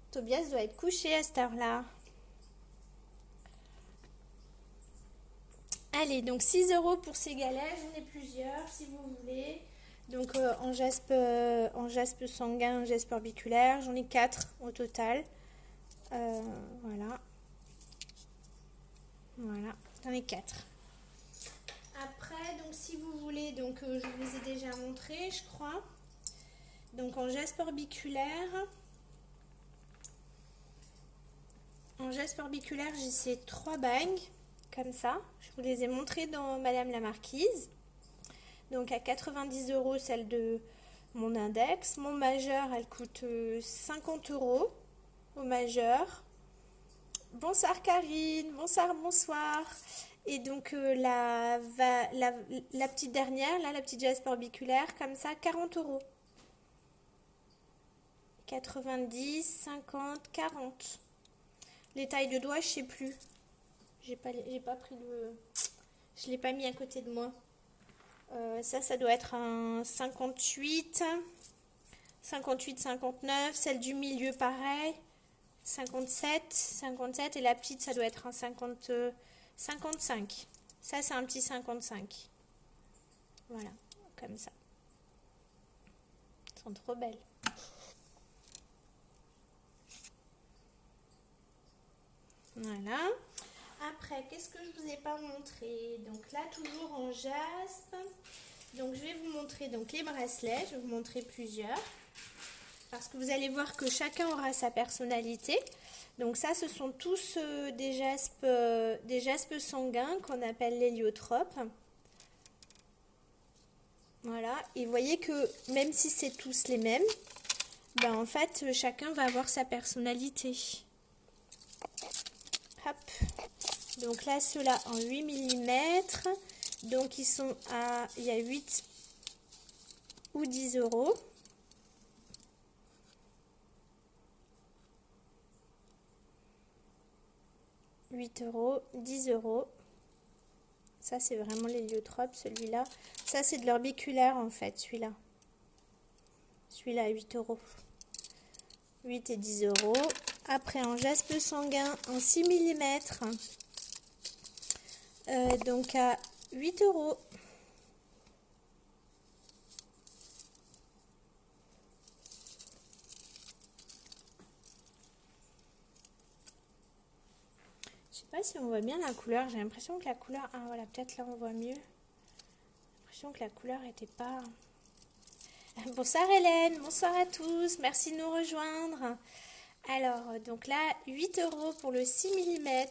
Tobias doit être couché à cette heure-là. Allez, donc 6 € pour ces galets. J'en ai plusieurs si vous voulez. Donc en jaspe sanguin, en jaspe orbiculaire. J'en ai 4 au total. Voilà. Voilà, j'en ai 4. Après, donc si vous voulez, donc je vous ai déjà montré, je crois. Donc en jaspe orbiculaire. En jaspe orbiculaire, j'ai ces 3 bagues, comme ça. Je vous les ai montrées dans Madame la Marquise. Donc à 90 € celle de mon index. Mon majeur, elle coûte 50 € au majeur. Bonsoir Karine, bonsoir. Et donc la petite dernière, là, la petite jaspe orbiculaire, comme ça, 40 €. 90, 50, 40. Les tailles de doigts, je sais plus. J'ai pas pris le... Je l'ai pas mis à côté de moi. Ça doit être un 58, 58, 59. Celle du milieu, pareil. 57. Et la petite, ça doit être un 50, 55. Ça, c'est un petit 55. Voilà, comme ça. Elles sont trop belles. Voilà. Après, qu'est-ce que je vous ai pas montré? Donc là, toujours en jaspe. Donc je vais vous montrer donc les bracelets. Je vais vous montrer plusieurs. Parce que vous allez voir que chacun aura sa personnalité. Donc ça, ce sont tous des jaspes sanguins qu'on appelle l'héliotropes. Voilà. Et vous voyez que même si c'est tous les mêmes, ben en fait, chacun va avoir sa personnalité. Hop. Donc là, ceux-là en 8 mm. Donc ils sont à... Il y a 8 ou 10 €. « 8 €, 10 €. Ça, c'est vraiment l'héliotrope, celui-là. Ça, c'est de l'orbiculaire, en fait, celui-là. Celui-là, 8 €. 8 et 10 €. Après, en jaspe sanguin, en 6 mm. Donc, à 8 €. Je sais pas si on voit bien la couleur. J'ai l'impression que la couleur... Ah voilà, peut-être là on voit mieux. J'ai l'impression que la couleur était pas... Bonsoir Hélène, bonsoir à tous. Merci de nous rejoindre. Alors, donc là, 8 € pour le 6 mm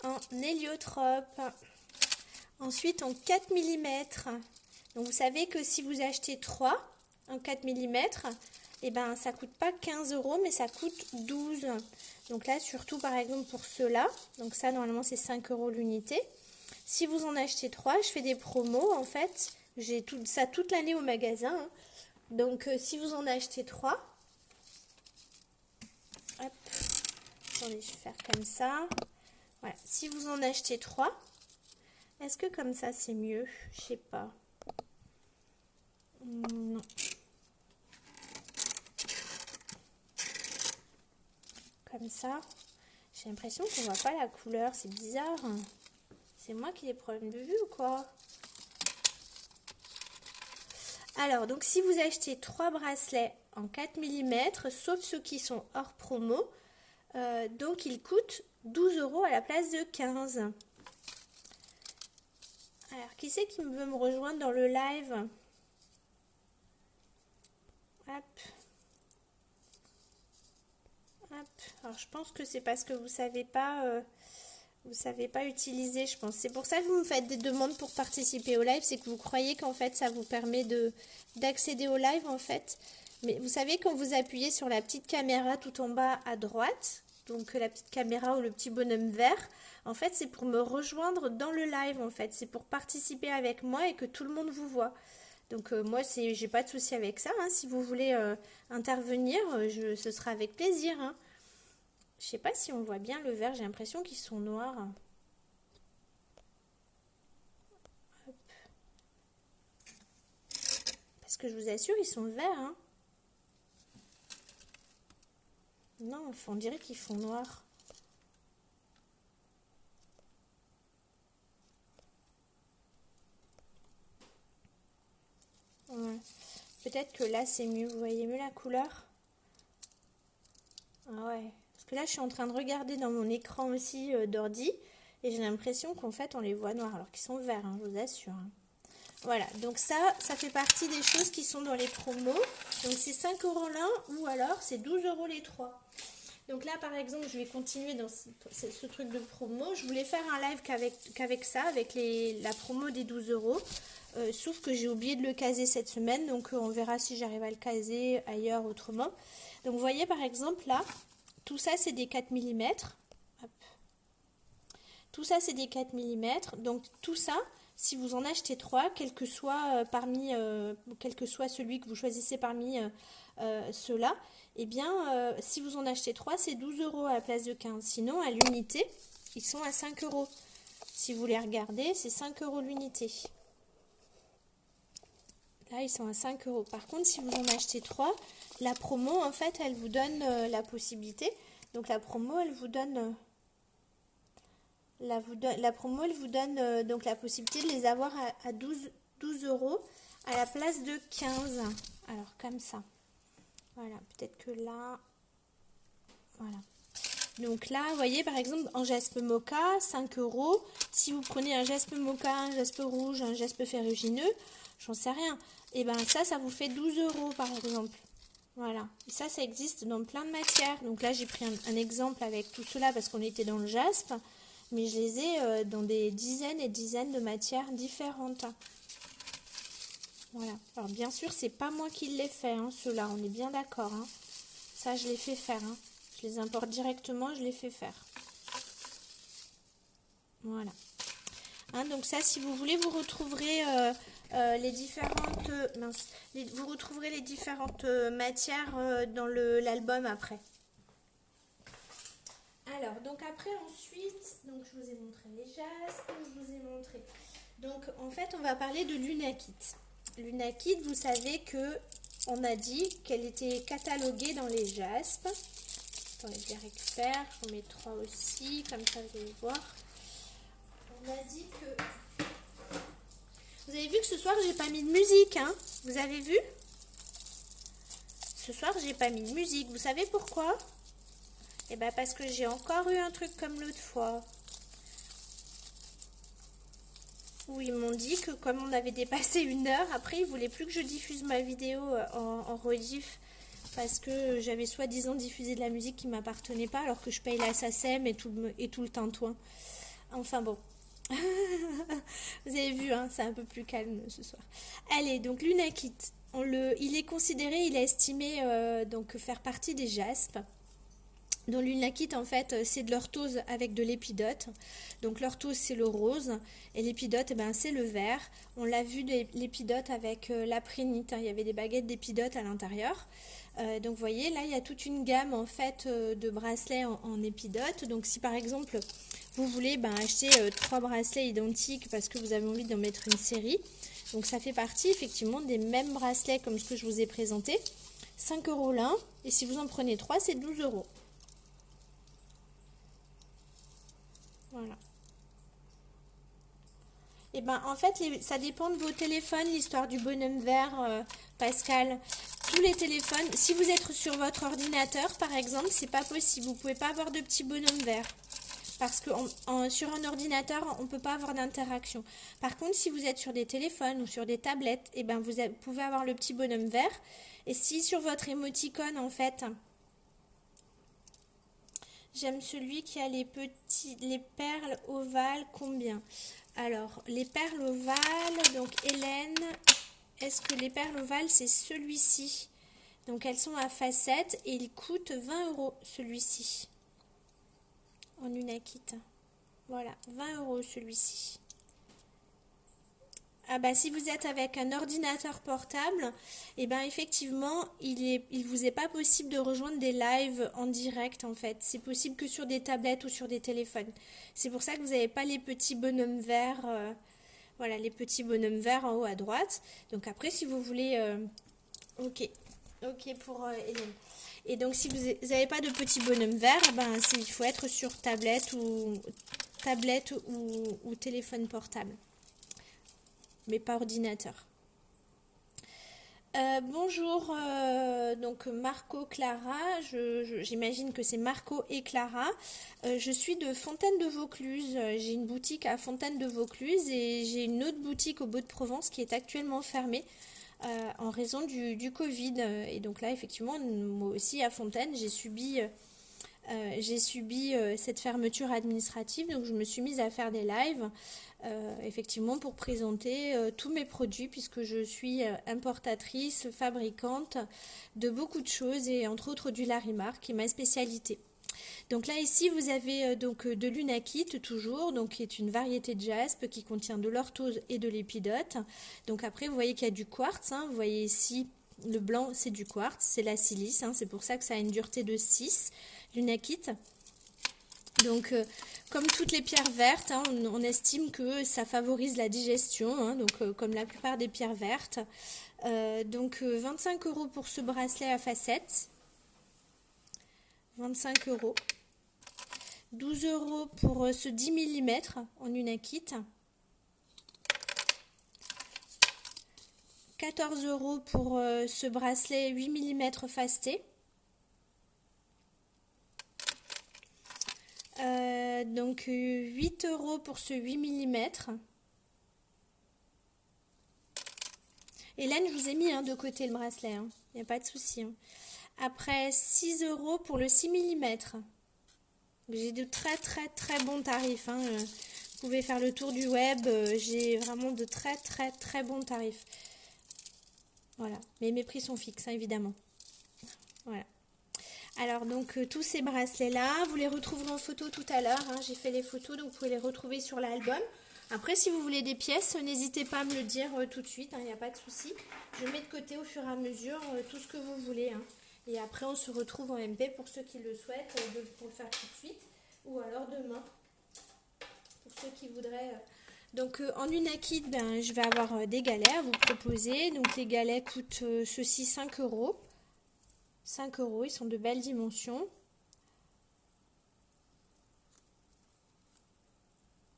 en héliotrope. Ensuite, en 4 mm. Donc, vous savez que si vous achetez 3 en 4 mm, eh ben, ça coûte pas 15 €, mais ça coûte 12. Donc là, surtout par exemple pour ceux-là. Donc ça, normalement, c'est 5 € l'unité. Si vous en achetez 3, je fais des promos en fait. J'ai tout ça toute l'année au magasin. Hein. Donc, si vous en achetez 3, hop, attendez, je vais faire comme ça. Voilà, si vous en achetez 3, est-ce que comme ça c'est mieux? Je sais pas. Non. Comme ça. J'ai l'impression qu'on voit pas la couleur, c'est bizarre. C'est moi qui ai des problèmes de vue ou quoi? Alors, donc si vous achetez 3 bracelets en 4 mm, sauf ceux qui sont hors promo, donc ils coûtent 12 € à la place de 15. Alors, qui c'est qui veut me rejoindre dans le live? Hop. Hop. Alors, je pense que c'est parce que vous savez pas utiliser, je pense. C'est pour ça que vous me faites des demandes pour participer au live, c'est que vous croyez qu'en fait, ça vous permet d'accéder au live, en fait. Mais vous savez, quand vous appuyez sur la petite caméra tout en bas à droite, donc la petite caméra ou le petit bonhomme vert, en fait, c'est pour me rejoindre dans le live, en fait. C'est pour participer avec moi et que tout le monde vous voit. Donc moi, j'ai pas de souci avec ça. Hein. Si vous voulez intervenir, ce sera avec plaisir. Hein. Je sais pas si on voit bien le vert. J'ai l'impression qu'ils sont noirs. Hop. Parce que je vous assure, ils sont verts. Hein. Non, on dirait qu'ils font noir. Ouais. Peut-être que là, c'est mieux. Vous voyez mieux la couleur? Ah ouais. Parce que là, je suis en train de regarder dans mon écran aussi d'ordi. Et j'ai l'impression qu'en fait, on les voit noirs. Alors qu'ils sont verts, hein, je vous assure. Hein. Voilà. Donc ça fait partie des choses qui sont dans les promos. Donc c'est 5 € l'un ou alors c'est 12 € les 3. Donc là, par exemple, je vais continuer dans ce truc de promo. Je voulais faire un live qu'avec ça, avec la promo des 12 €. Sauf que j'ai oublié de le caser cette semaine. Donc on verra si j'arrive à le caser ailleurs autrement. Donc vous voyez par exemple là, tout ça c'est des 4 mm. Hop. Tout ça c'est des 4 mm. Donc tout ça, si vous en achetez 3, quel que soit celui que vous choisissez parmi ceux-là, eh bien si vous en achetez 3, c'est 12 € à la place de 15. Sinon à l'unité, ils sont à 5 €. Si vous les regardez, c'est 5 € l'unité. Là, ils sont à 5 €. Par contre, si vous en achetez 3, la promo, en fait, elle vous donne la possibilité. Donc, la promo, elle vous donne... la promo, elle vous donne donc la possibilité de les avoir à 12 € à la place de 15. Alors, comme ça. Voilà, peut-être que là... Voilà. Donc là, vous voyez, par exemple, en jaspe mocha, 5 €. Si vous prenez un jaspe mocha, un jaspe rouge, un jaspe ferrugineux, j'en sais rien. Et bien ça vous fait 12 € par exemple. Voilà. Et ça existe dans plein de matières. Donc là, j'ai pris un exemple avec tout cela parce qu'on était dans le jaspe. Mais je les ai dans des dizaines et dizaines de matières différentes. Voilà. Alors bien sûr, c'est pas moi qui les fais, hein, ceux-là. On est bien d'accord. Hein. Ça, je les fais faire. Hein. Je les importe directement, je les fais faire. Voilà. Hein, donc ça, si vous voulez, vous retrouverez les différentes vous retrouverez les différentes matières dans l'album après. Alors, donc après, ensuite, donc je vous ai montré les jaspes, je vous ai montré. Donc, en fait, on va parler de l'Unakit. L'Unakit, vous savez que on a dit qu'elle était cataloguée dans les jaspes. Attendez, je les récupère, j'en mets 3 aussi, comme ça vous allez voir. On a dit que... Vous avez vu que ce soir, j'ai pas mis de musique, hein? Vous avez vu? Ce soir, j'ai pas mis de musique. Vous savez pourquoi? Et bah parce que j'ai encore eu un truc comme l'autre fois. Où ils m'ont dit que comme on avait dépassé 1 heure, après ils voulaient plus que je diffuse ma vidéo en rediff. Parce que j'avais soi-disant diffusé de la musique qui m'appartenait pas alors que je paye la SACEM et tout le tintouin. Enfin bon. Vous avez vu, hein, c'est un peu plus calme ce soir. Allez, donc Lunakit, il est considéré, il est estimé donc faire partie des jaspes. Dans l'Unakit, en fait, c'est de l'orthose avec de l'épidote. Donc l'orthose, c'est le rose et l'épidote, eh ben, c'est le vert. On l'a vu l'épidote avec la prénite, hein. Il y avait des baguettes d'épidote à l'intérieur. Donc vous voyez, là, il y a toute une gamme en fait de bracelets en épidote. Donc si par exemple, vous voulez acheter 3 bracelets identiques parce que vous avez envie d'en mettre une série. Donc ça fait partie effectivement des mêmes bracelets comme ce que je vous ai présenté. 5 € l'un. Et si vous en prenez 3, c'est 12 €. Voilà. Et ben en fait, ça dépend de vos téléphones, l'histoire du bonhomme vert, Pascal. Tous les téléphones, si vous êtes sur votre ordinateur, par exemple, c'est pas possible. Vous pouvez pas avoir de petit bonhomme vert. Parce que sur un ordinateur, on ne peut pas avoir d'interaction. Par contre, si vous êtes sur des téléphones ou sur des tablettes, et ben vous pouvez avoir le petit bonhomme vert. Et si sur votre émoticône, en fait, j'aime celui qui a les perles ovales, combien? Alors, les perles ovales, donc Hélène, est-ce que les perles ovales, c'est celui-ci? Donc, elles sont à facettes et il coûte 20 € celui-ci. En Unakit. Voilà, 20 € celui-ci. Ah bah si vous êtes avec un ordinateur portable, et ben effectivement, il vous est pas possible de rejoindre des lives en direct en fait. C'est possible que sur des tablettes ou sur des téléphones. C'est pour ça que vous n'avez pas les petits bonhommes verts, voilà, les petits bonhommes verts en haut à droite. Donc après, si vous voulez, ok pour Hélène. Et donc si vous n'avez pas de petits bonhommes verts, il faut être sur tablette ou téléphone portable. Mais pas ordinateur. Bonjour, donc Marco, Clara, j'imagine que c'est Marco et Clara. Je suis de Fontaine de Vaucluse, j'ai une boutique à Fontaine de Vaucluse et j'ai une autre boutique au Beau-de-Provence qui est actuellement fermée en raison du Covid. Et donc là, effectivement, moi aussi à Fontaine, j'ai subi cette fermeture administrative, donc je me suis mise à faire des lives. Effectivement pour présenter tous mes produits puisque je suis importatrice, fabricante de beaucoup de choses et entre autres du Larimar qui est ma spécialité. Donc là ici vous avez donc de l'Unakit toujours, donc qui est une variété de jaspe qui contient de l'orthose et de l'épidote. Donc après vous voyez qu'il y a du quartz, hein. Vous voyez ici le blanc c'est du quartz, c'est la silice, hein. C'est pour ça que ça a une dureté de 6, l'Unakit. Donc, comme toutes les pierres vertes, hein, on estime que ça favorise la digestion, hein, donc comme la plupart des pierres vertes. Donc, 25 € pour ce bracelet à facettes. 25 €. 12 € pour ce 10 mm en Unakit. 14 € pour ce bracelet 8 mm fasté. Donc 8 € pour ce 8 mm. Hélène, je vous ai mis de côté le bracelet, il n'y a pas de souci. Après 6 € pour le 6 mm. J'ai de très très très bons tarifs. Vous pouvez faire le tour du web, j'ai vraiment de très très très bons tarifs. Voilà, mais mes prix sont fixes, évidemment. Voilà. Alors donc tous ces bracelets là, vous les retrouverez en photo tout à l'heure, j'ai fait les photos donc vous pouvez les retrouver sur l'album. Après si vous voulez des pièces, n'hésitez pas à me le dire tout de suite, il n'y a pas de souci. Je mets de côté au fur et à mesure tout ce que vous voulez. Et après on se retrouve en MP pour ceux qui le souhaitent, pour le faire tout de suite. Ou alors demain, pour ceux qui voudraient... Donc en Unakit, je vais avoir des galets à vous proposer. Donc les galets coûtent ceci 5 €. 5 €, ils sont de belles dimensions.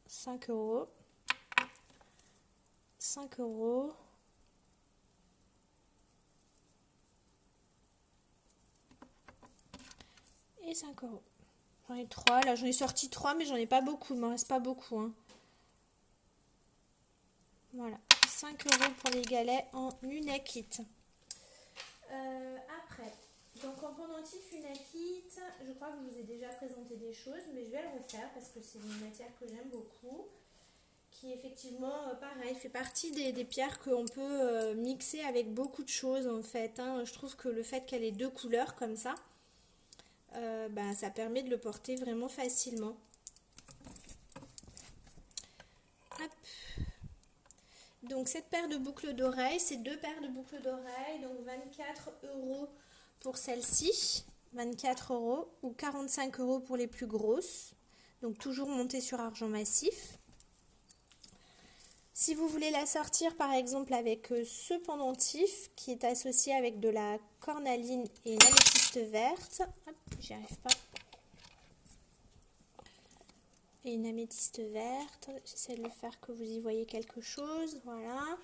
5 €. 5 €. Et 5 €. J'en ai 3. Là, j'en ai sorti 3, mais j'en ai pas beaucoup. Il m'en reste pas beaucoup, hein. Voilà. 5 € pour les galets en Unakit. Après, donc en pendentif Unakit, je crois que je vous ai déjà présenté des choses, mais je vais le refaire parce que c'est une matière que j'aime beaucoup. Qui effectivement, pareil, fait partie des pierres qu'on peut mixer avec beaucoup de choses en fait, hein. Je trouve que le fait qu'elle ait 2 couleurs comme ça, ça permet de le porter vraiment facilement. Hop. Donc cette paire de boucles d'oreilles, c'est 2 paires de boucles d'oreilles, donc 24 € pour celle-ci, 24 € ou 45 € pour les plus grosses, donc toujours montées sur argent massif. Si vous voulez la sortir par exemple avec ce pendentif qui est associé avec de la cornaline et une améthyste verte, hop, j'y arrive pas, et une améthyste verte, j'essaie de le faire que vous y voyez quelque chose, voilà,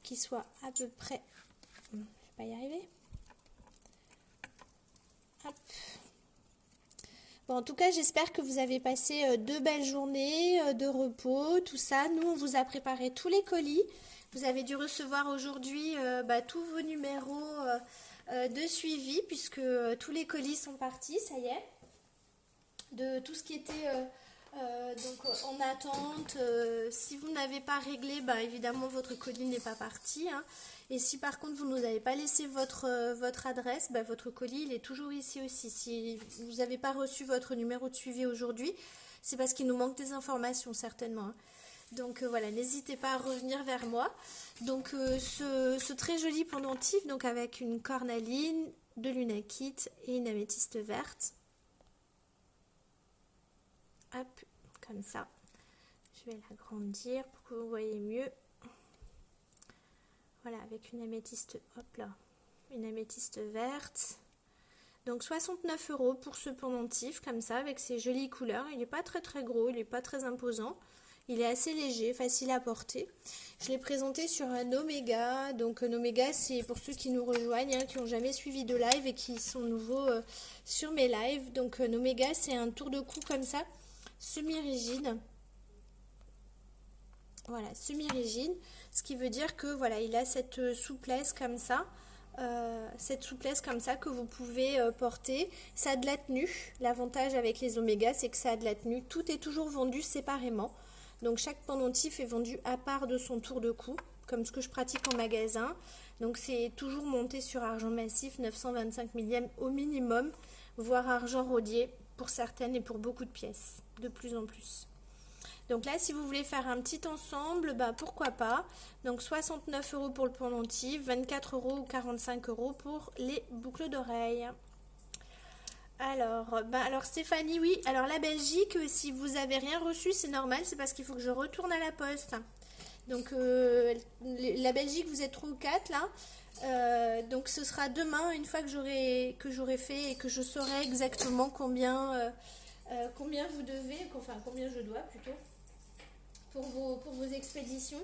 qui soit à peu près, je vais pas y arriver, hop. Bon, en tout cas, j'espère que vous avez passé 2 belles journées de repos, tout ça. Nous, on vous a préparé tous les colis. Vous avez dû recevoir aujourd'hui tous vos numéros de suivi, puisque tous les colis sont partis, ça y est. De tout ce qui était en attente. Si vous n'avez pas réglé, évidemment, votre colis n'est pas parti, hein. Et si par contre vous ne nous avez pas laissé votre adresse, votre colis il est toujours ici aussi. Si vous n'avez pas reçu votre numéro de suivi aujourd'hui, c'est parce qu'il nous manque des informations certainement, hein. Donc voilà, n'hésitez pas à revenir vers moi. Donc ce très joli pendentif, donc avec une cornaline, de l'Unakit et une améthyste verte. Hop, comme ça. Je vais l'agrandir pour que vous voyez mieux. Voilà, avec une améthyste, hop là, une améthyste verte. Donc 69 € pour ce pendentif, comme ça, avec ces jolies couleurs. Il n'est pas très très gros, il n'est pas très imposant. Il est assez léger, facile à porter. Je l'ai présenté sur un Omega. Donc un Omega, c'est pour ceux qui nous rejoignent, hein, qui n'ont jamais suivi de live et qui sont nouveaux sur mes lives. Donc un Omega, c'est un tour de cou comme ça, semi-rigide. Voilà, semi-rigide, ce qui veut dire que voilà, il a cette souplesse comme ça, que vous pouvez porter. Ça a de la tenue. L'avantage avec les Oméga, c'est que ça a de la tenue. Tout est toujours vendu séparément. Donc chaque pendentif est vendu à part de son tour de cou, comme ce que je pratique en magasin. Donc c'est toujours monté sur argent massif, 925 millième au minimum, voire argent rodier pour certaines et pour beaucoup de pièces, de plus en plus. Donc là, si vous voulez faire un petit ensemble, pourquoi pas. Donc 69 € pour le pendentif, 24 € ou 45 € pour les boucles d'oreilles. Alors Stéphanie, oui. Alors la Belgique, si vous n'avez rien reçu, c'est normal. C'est parce qu'il faut que je retourne à la poste. Donc la Belgique, vous êtes 3 ou 4 là. Donc ce sera demain, une fois que j'aurai fait et que je saurai exactement combien vous devez, enfin combien je dois plutôt. Pour vos expéditions,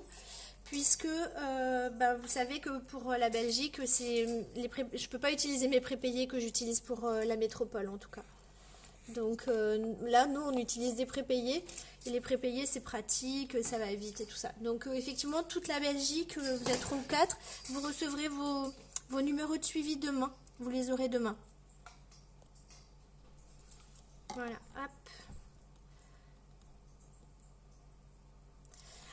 puisque vous savez que pour la Belgique, je ne peux pas utiliser mes prépayés que j'utilise pour la métropole en tout cas. Donc là, nous, on utilise des prépayés, et les prépayés, c'est pratique, ça va vite et tout ça. Donc effectivement, toute la Belgique, vous êtes 3 ou 4, vous recevrez vos numéros de suivi demain, vous les aurez demain. Voilà, hop.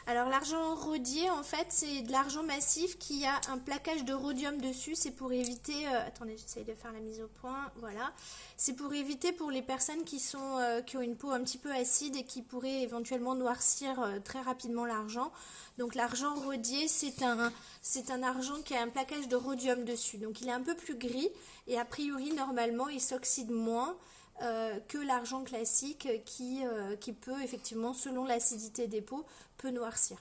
Alors l'argent rodier, en fait, c'est de l'argent massif qui a un plaquage de rhodium dessus. C'est pour éviter... attendez, j'essaye de faire la mise au point. Voilà. C'est pour éviter pour les personnes qui ont une peau un petit peu acide et qui pourraient éventuellement noircir très rapidement l'argent. Donc l'argent rodier, c'est un argent qui a un plaquage de rhodium dessus. Donc il est un peu plus gris et a priori, normalement, il s'oxyde moins que l'argent classique qui peut effectivement, selon l'acidité des peaux, peut noircir.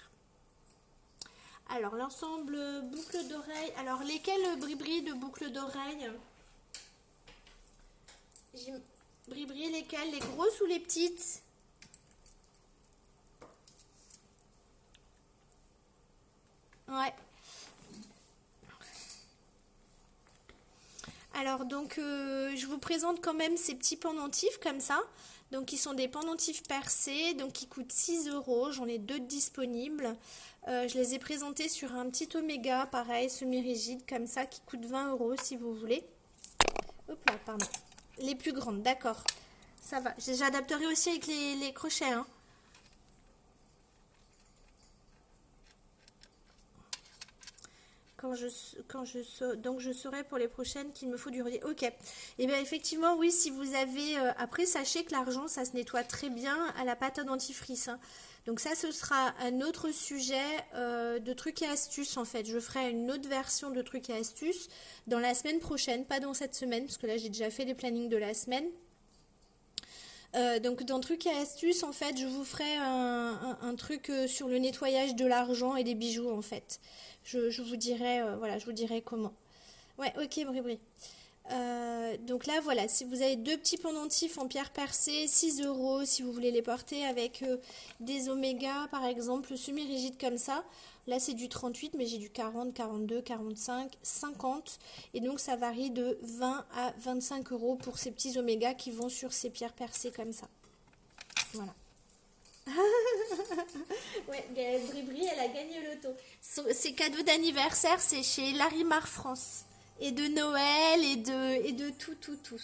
Alors l'ensemble boucles d'oreilles, alors lesquelles Bribri de boucles d'oreilles? Bribri, lesquelles? Les grosses ou les petites? Ouais. Alors donc je vous présente quand même ces petits pendentifs comme ça. Donc ils sont des pendentifs percés, donc ils coûtent 6 euros. J'en ai deux disponibles. Je les ai présentés sur un petit Oméga, pareil, semi-rigide, comme ça, qui coûte 20 euros si vous voulez. Hop là, pardon. Les plus grandes, d'accord. Ça va. J'adapterai aussi avec les crochets, hein. Donc je saurai pour les prochaines qu'il me faut du relief. Ok. Et bien effectivement, oui, si vous avez... après, sachez que l'argent, ça se nettoie très bien à la pâte à dentifrice, hein. Donc ça, ce sera un autre sujet de trucs et astuces, en fait. Je ferai une autre version de trucs et astuces dans la semaine prochaine, pas dans cette semaine, parce que là, j'ai déjà fait les plannings de la semaine. Donc dans trucs et astuces, en fait, je vous ferai un truc sur le nettoyage de l'argent et des bijoux, en fait. Je vous dirai, voilà, je vous dirai comment. Ouais, ok, Bribri. Donc là, voilà, si vous avez deux petits pendentifs en pierre percée, 6 euros si vous voulez les porter avec des oméga, par exemple, semi-rigides comme ça. Là, c'est du 38, mais j'ai du 40, 42, 45, 50. Et donc, ça varie de 20 à 25 euros pour ces petits oméga qui vont sur ces pierres percées comme ça. Voilà. Ouais, Bribri, elle a gagné le loto. Ses cadeaux d'anniversaire, c'est chez Larimar France. Et de Noël, et de tout, tout, tout.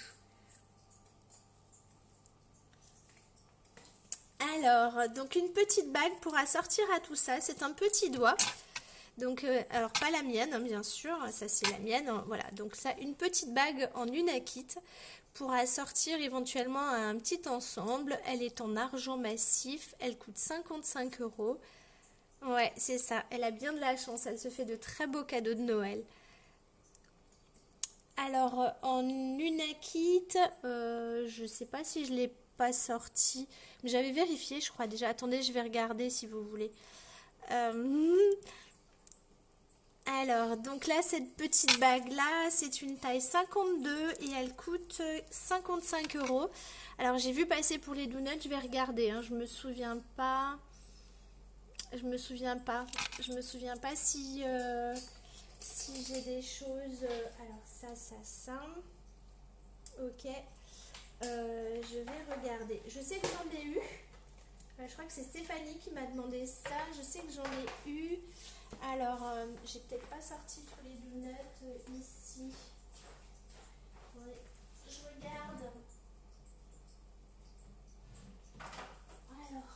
Alors, donc une petite bague pour assortir à tout ça. C'est un petit doigt. Donc, alors pas la mienne, hein, bien sûr. Ça, c'est la mienne. Hein, voilà, donc ça, une petite bague en unakit pour assortir éventuellement à un petit ensemble. Elle est en argent massif. Elle coûte 55 euros. Ouais, c'est ça. Elle a bien de la chance. Elle se fait de très beaux cadeaux de Noël. Alors, en unakit, je sais pas si je l'ai pas sorti. Mais j'avais vérifié, je crois déjà. Attendez, je vais regarder si vous voulez. Alors, donc là, cette petite bague-là, c'est une taille 52 et elle coûte 55 euros. Alors, j'ai vu passer pour les donuts, je vais regarder, hein, je me souviens pas. Je me souviens pas. Je me souviens pas si j'ai des choses. Alors, ça. Ok. Je vais regarder. Je sais que j'en ai eu. Je crois que c'est Stéphanie qui m'a demandé ça. Je sais que j'en ai eu. Alors, j'ai peut-être pas sorti tous les donuts ici. Ouais, je regarde. Alors,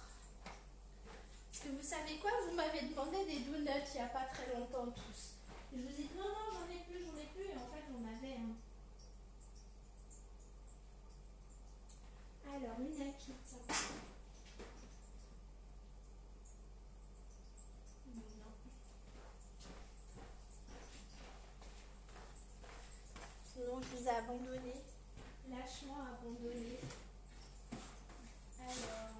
parce que vous savez quoi? Vous m'avez demandé des donuts il n'y a pas très longtemps tous. Et je vous ai dit non, j'en ai plus. Et en fait, j'en avais un. Alors, une akit. Sinon, je vous ai abandonné. Lâchement abandonné. Alors.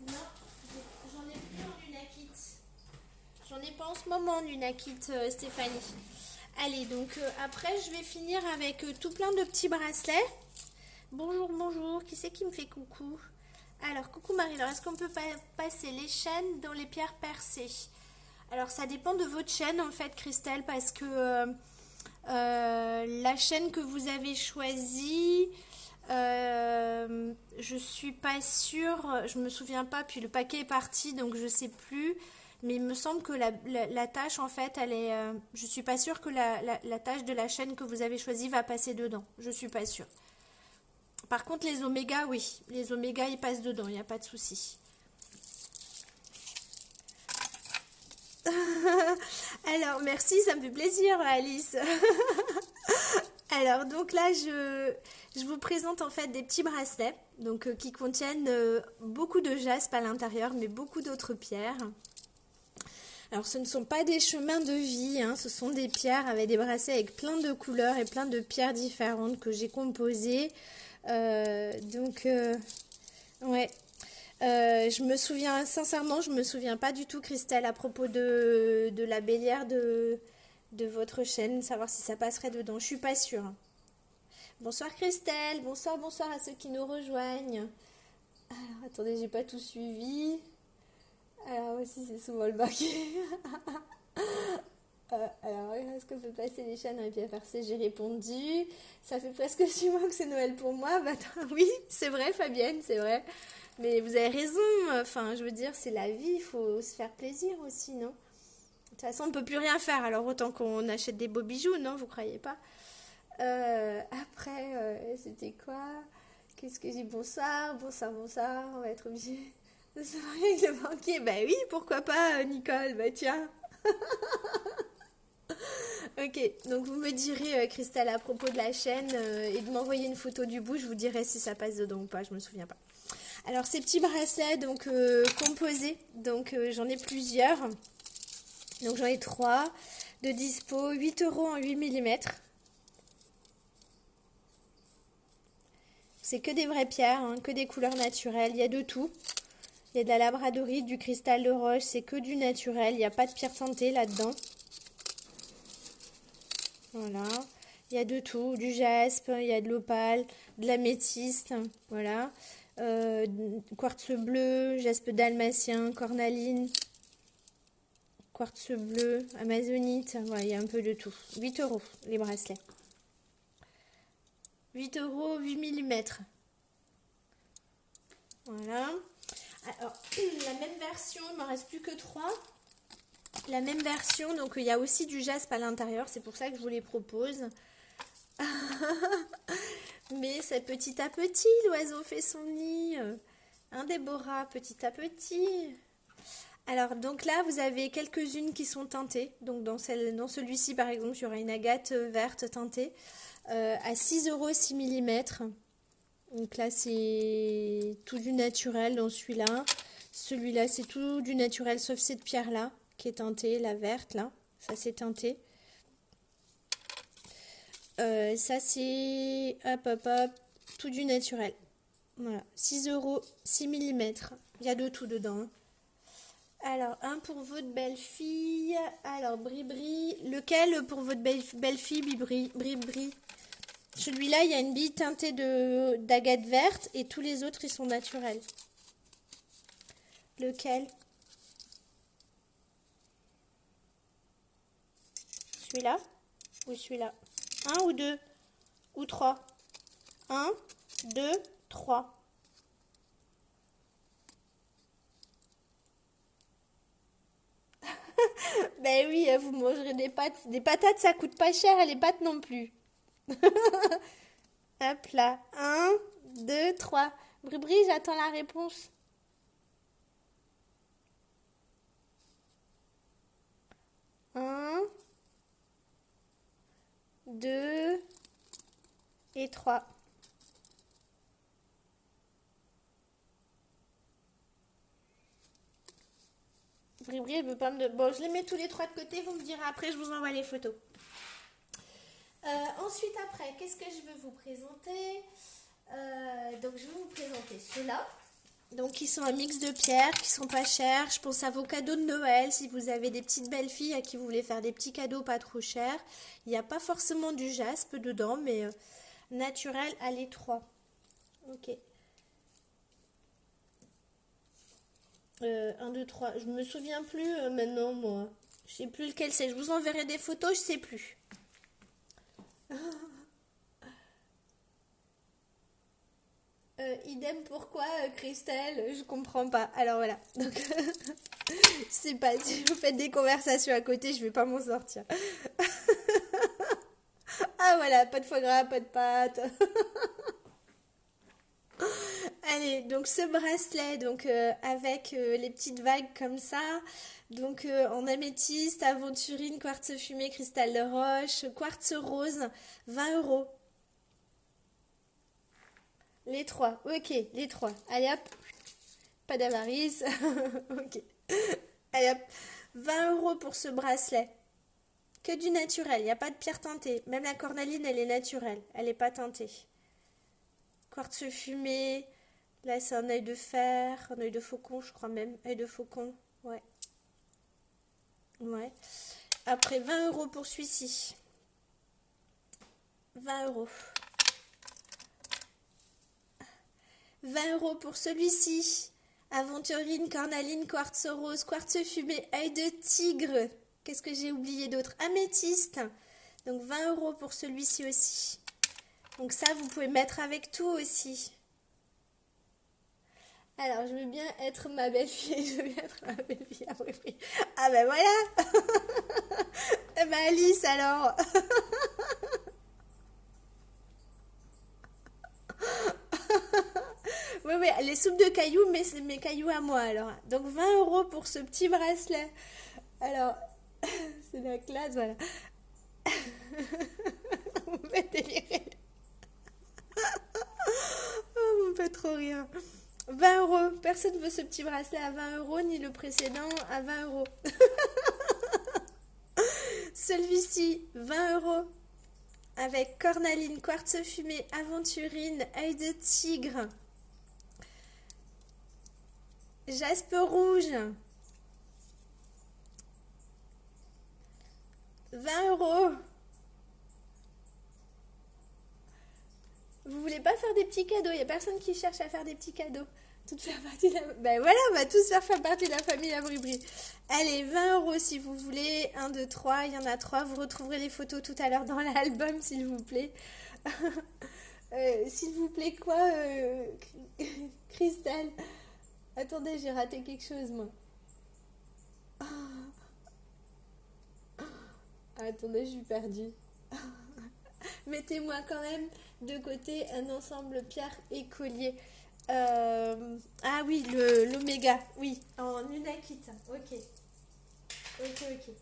Non, j'en ai plus en unakit. J'en ai pas en ce moment en unakit, Stéphanie. Allez, donc après, je vais finir avec tout plein de petits bracelets. Bonjour, bonjour. Qui c'est qui me fait coucou? Alors, coucou Marie-Laure, est-ce qu'on peut passer les chaînes dans les pierres percées? Alors, ça dépend de votre chaîne, en fait, Christelle, parce que la chaîne que vous avez choisie, je suis pas sûre, je me souviens pas, puis le paquet est parti, donc je sais plus. Mais il me semble que la tâche, en fait, elle est... je suis pas sûre que la tâche de la chaîne que vous avez choisie va passer dedans. Je suis pas sûre. Par contre, les oméga, oui. Les oméga, ils passent dedans, il n'y a pas de souci. Alors, merci, ça me fait plaisir, Alice. Alors, donc là, je vous présente en fait des petits bracelets donc, qui contiennent beaucoup de jaspe à l'intérieur, mais beaucoup d'autres pierres. Alors, ce ne sont pas des chemins de vie, hein, ce sont des pierres avec des bracelets avec plein de couleurs et plein de pierres différentes que j'ai composées. Ouais. Je me souviens, sincèrement, je me souviens pas du tout, Christelle, à propos de la bélière de votre chaîne, savoir si ça passerait dedans. Je suis pas sûre. Bonsoir Christelle, bonsoir à ceux qui nous rejoignent. Alors, attendez, j'ai pas tout suivi. Alors aussi, c'est souvent le baquet. Alors, est-ce qu'on peut passer les chaînes et puis à faire c'est j'ai répondu. Ça fait presque 6 mois que c'est Noël pour moi. Bah, oui, c'est vrai, Fabienne, c'est vrai. Mais vous avez raison. Enfin, je veux dire, c'est la vie. Il faut se faire plaisir aussi, non? De toute façon, on peut plus rien faire. Alors, autant qu'on achète des beaux bijoux, non? Vous croyez pas? Après, c'était quoi? Qu'est-ce que j'ai? Bonsoir, bonsoir, bonsoir. On va être obligé de se marier avec le banquier. Bah oui, pourquoi pas, Nicole? Bah tiens. Ok, donc vous me direz, Christelle, à propos de la chaîne et de m'envoyer une photo du bout, je vous dirai si ça passe dedans ou pas, je me souviens pas. Alors ces petits bracelets donc composés, donc j'en ai plusieurs, donc j'en ai 3 de dispo, 8 euros en 8 mm. C'est que des vraies pierres, hein, que des couleurs naturelles, il y a de tout. Il y a de la labradorite, du cristal de roche, c'est que du naturel, il n'y a pas de pierre teintée là-dedans. Voilà, il y a de tout, du jaspe, il y a de l'opale, de l'améthyste, voilà. Quartz bleu, jaspe dalmatien, cornaline, quartz bleu, amazonite, voilà, il y a un peu de tout. 8 euros les bracelets. 8 euros, 8 mm. Voilà. Alors, la même version, il ne m'en reste plus que 3. La même version, donc il y a aussi du jaspe à l'intérieur, c'est pour ça que je vous les propose. Mais c'est petit à petit, l'oiseau fait son nid. Hein, Déborah, petit à petit. Alors, donc là, vous avez quelques-unes qui sont teintées. Donc, dans celui-ci, par exemple, il y aura une agate verte teintée à 6 euros 6 mm. Donc là, c'est tout du naturel dans celui-là. Celui-là, c'est tout du naturel, sauf cette pierre-là qui est teintée, la verte, là. Ça, c'est teinté. Ça, c'est... Hop, hop, hop. Tout du naturel. Voilà. 6 euros, 6 mm. Il y a de tout dedans. Hein. Alors, un pour votre belle-fille. Alors, Bri-Bri. Lequel pour votre belle-fille, Bri-Bri? Celui-là, il y a une bille teintée d'agate verte et tous les autres, ils sont naturels. Lequel? Celui-là ou celui-là? 1 ou 2 ou 3? 1, 2, 3. Ben oui, vous mangerez des pâtes. Des patates, ça coûte pas cher et les pâtes non plus. Hop là. 1, 2, 3. Bribri, j'attends la réponse. 1, 2 et 3. Bribri, elle veut pas me... Bon, je les mets tous les 3 de côté, vous me direz après, je vous envoie les photos. Ensuite, après, qu'est-ce que je veux vous présenter? Donc, je vais vous présenter ceux-là. Donc, ils sont un mix de pierres qui sont pas chers. Je pense à vos cadeaux de Noël. Si vous avez des petites belles filles à qui vous voulez faire des petits cadeaux pas trop chers. Il n'y a pas forcément du jaspe dedans, mais naturel à l'étroit. Ok. 1, 2, 3. Je me souviens plus maintenant, moi. Je sais plus lequel c'est. Je vous enverrai des photos, je sais plus. Idem, pourquoi, Christelle? Je comprends pas. Alors voilà. Donc, je sais pas. Si vous faites des conversations à côté, je vais pas m'en sortir. Ah voilà, pas de foie gras, pas de pâtes. Allez, donc ce bracelet, donc avec les petites vagues comme ça, donc en améthyste, aventurine, quartz fumé, cristal de roche, quartz rose, 20 euros. Les 3, ok, les 3. Allez hop, pas d'avarice. Ok. Allez hop, 20 euros pour ce bracelet. Que du naturel, il n'y a pas de pierre teintée. Même la cornaline, elle est naturelle, elle n'est pas teintée. Quartz fumé, là c'est un œil de fer, un œil de faucon, je crois même. Œil de faucon, ouais. Ouais. Après 20 euros pour celui-ci. 20 euros. 20 euros pour celui-ci. Aventurine, cornaline, quartz rose, quartz fumé, œil de tigre. Qu'est-ce que j'ai oublié d'autre? Améthyste. Donc 20 € pour celui-ci aussi. Donc ça, vous pouvez mettre avec tout aussi. Alors, je veux bien être ma belle-fille. Je veux bien être ma belle-fille. Ah ben voilà. Eh ben Alice alors. Oui, oui, les soupes de cailloux, mais c'est mes cailloux à moi alors. Donc 20 € pour ce petit bracelet. Alors, c'est la classe, voilà. Vous me faites délirer. Oh, vous me faites trop rire. 20 €. Personne ne veut ce petit bracelet à 20 €, ni le précédent à 20 €. Celui-ci, 20 €. Avec cornaline, quartz fumé, aventurine, œil de tigre, jaspe rouge. 20 €. Vous voulez pas faire des petits cadeaux? Il n'y a personne qui cherche à faire des petits cadeaux. Toutes faire partie de la... Ben voilà, on va tous faire partie de la famille Abribri. Allez, 20 € si vous voulez. 1, 2, 3, il y en a 3. Vous retrouverez les photos tout à l'heure dans l'album, s'il vous plaît. S'il vous plaît, quoi Cristal. Attendez, j'ai raté quelque chose, moi. Attendez, je suis perdue. Mettez-moi quand même de côté un ensemble pierre et collier. Ah oui, l'oméga, oui, en unakite. Ok, ok.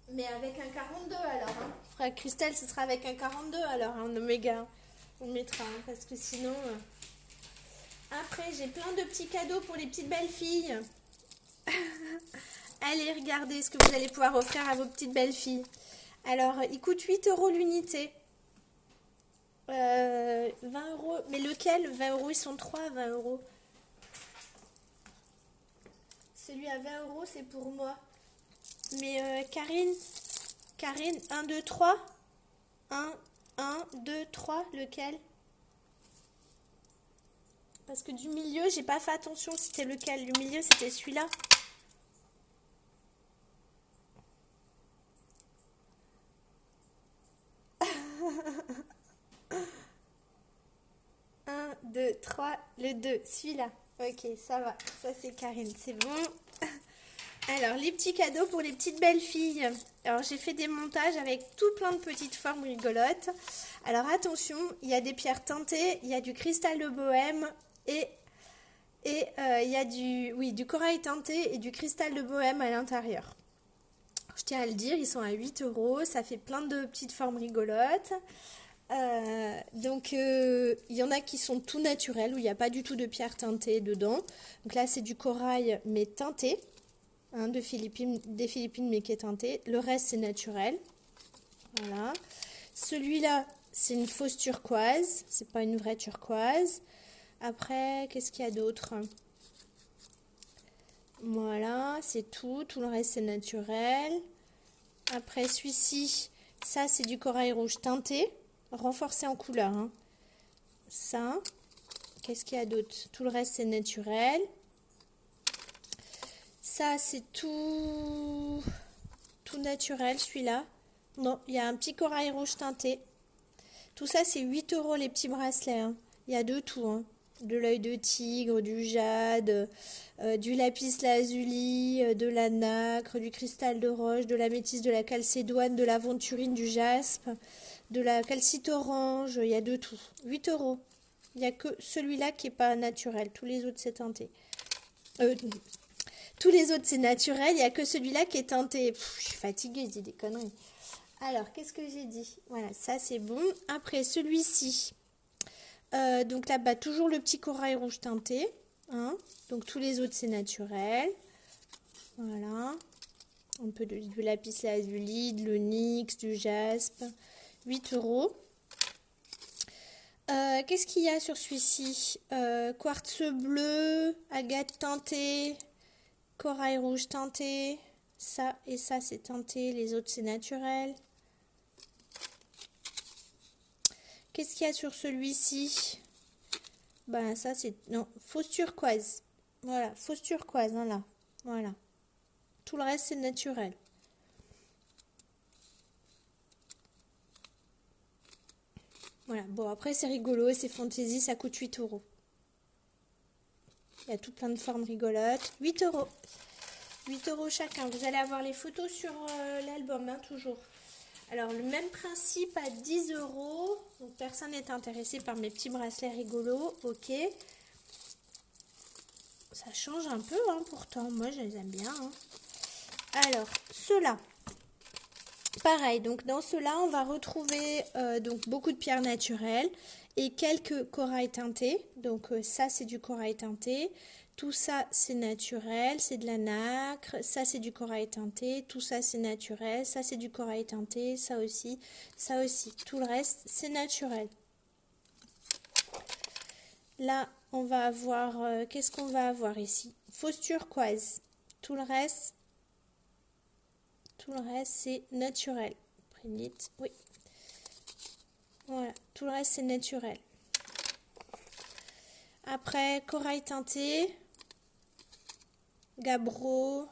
Mais avec un 42 alors, hein. Frère Christelle, ce sera avec un 42 alors, en oméga. On mettra, hein, parce que sinon... Après, j'ai plein de petits cadeaux pour les petites belles filles. Allez, regardez ce que vous allez pouvoir offrir à vos petites belles filles. Alors, il coûte 8 € l'unité. 20 €. Mais lequel? 20 €, ils sont 3 à 20 €. Celui à 20 €, c'est pour moi. Mais Karine, 1, 2, 3. 1, 2, 3, lequel? Parce que du milieu, j'ai pas fait attention c'était lequel. Du milieu, c'était celui-là. Un, 2, 3, le 2, celui-là. Ok, ça va. Ça, c'est Karine, c'est bon. Alors, les petits cadeaux pour les petites belles filles. Alors, j'ai fait des montages avec tout plein de petites formes rigolotes. Alors, attention, il y a des pierres teintées, il y a du cristal de bohème et il y a du corail teinté et du cristal de bohème à l'intérieur. Je tiens à le dire, ils sont à 8 €. Ça fait plein de petites formes rigolotes. Donc il y en a qui sont tout naturels où il n'y a pas du tout de pierre teintée dedans. Donc là c'est du corail mais teinté, hein, des Philippines mais qui est teinté. Le reste c'est naturel. Voilà. Celui-là c'est une fausse turquoise, c'est pas une vraie turquoise. Après qu'est-ce qu'il y a d'autre? Voilà, c'est tout. Tout le reste c'est naturel. Après celui-ci, ça c'est du corail rouge teinté. Renforcé en couleur, hein. Ça, qu'est-ce qu'il y a d'autre? Tout le reste c'est naturel. Ça c'est tout naturel celui-là. Non, il y a un petit corail rouge teinté. Tout ça c'est 8 € les petits bracelets, hein. Il y a de tout, hein. De l'œil de tigre, du jade, du lapis lazuli, de la nacre, du cristal de roche, de l'améthyste, de la calcédoine, de l'aventurine, du jaspe, de la calcite orange, il y a de tout. 8 €. Il n'y a que celui-là qui n'est pas naturel. Tous les autres, c'est teinté. Tous les autres, c'est naturel. Il n'y a que celui-là qui est teinté. Je suis fatiguée, je dis des conneries. Alors, qu'est-ce que j'ai dit? Voilà, ça, c'est bon. Après, celui-ci. Donc là-bas, toujours le petit corail rouge teinté. Hein. Donc, tous les autres, c'est naturel. Voilà. Un peu du lapis lazuli, de l'onyx, du jaspe. 8 €. Qu'est-ce qu'il y a sur celui-ci? Quartz bleu, agate teintée, corail rouge teinté. Ça et ça, c'est teinté. Les autres, c'est naturel. Qu'est-ce qu'il y a sur celui-ci? Ben, ça, c'est... Non, fausse turquoise. Voilà, fausse turquoise, hein, là. Voilà. Tout le reste, c'est naturel. Voilà, bon après c'est rigolo, c'est fantaisie, ça coûte 8 euros. Il y a tout plein de formes rigolotes. 8 euros. 8 euros chacun. Vous allez avoir les photos sur l'album, hein, toujours. Alors le même principe à 10 euros. Donc personne n'est intéressé par mes petits bracelets rigolos. Ok. Ça change un peu, hein, pourtant. Moi je les aime bien. Hein. Alors, ceux-là. Pareil, donc dans ceux-là, on va retrouver donc beaucoup de pierres naturelles et quelques corail teintés. Donc ça, c'est du corail teinté. Tout ça, c'est naturel, c'est de la nacre. Ça, c'est du corail teinté. Tout ça, c'est naturel. Ça, c'est du corail teinté. Ça aussi, ça aussi. Tout le reste, c'est naturel. Là, on va avoir... qu'est-ce qu'on va avoir ici? Fausse turquoise. Tout le reste, c'est naturel. Prénite, oui. Voilà, tout le reste, c'est naturel. Après, corail teinté, gabbro,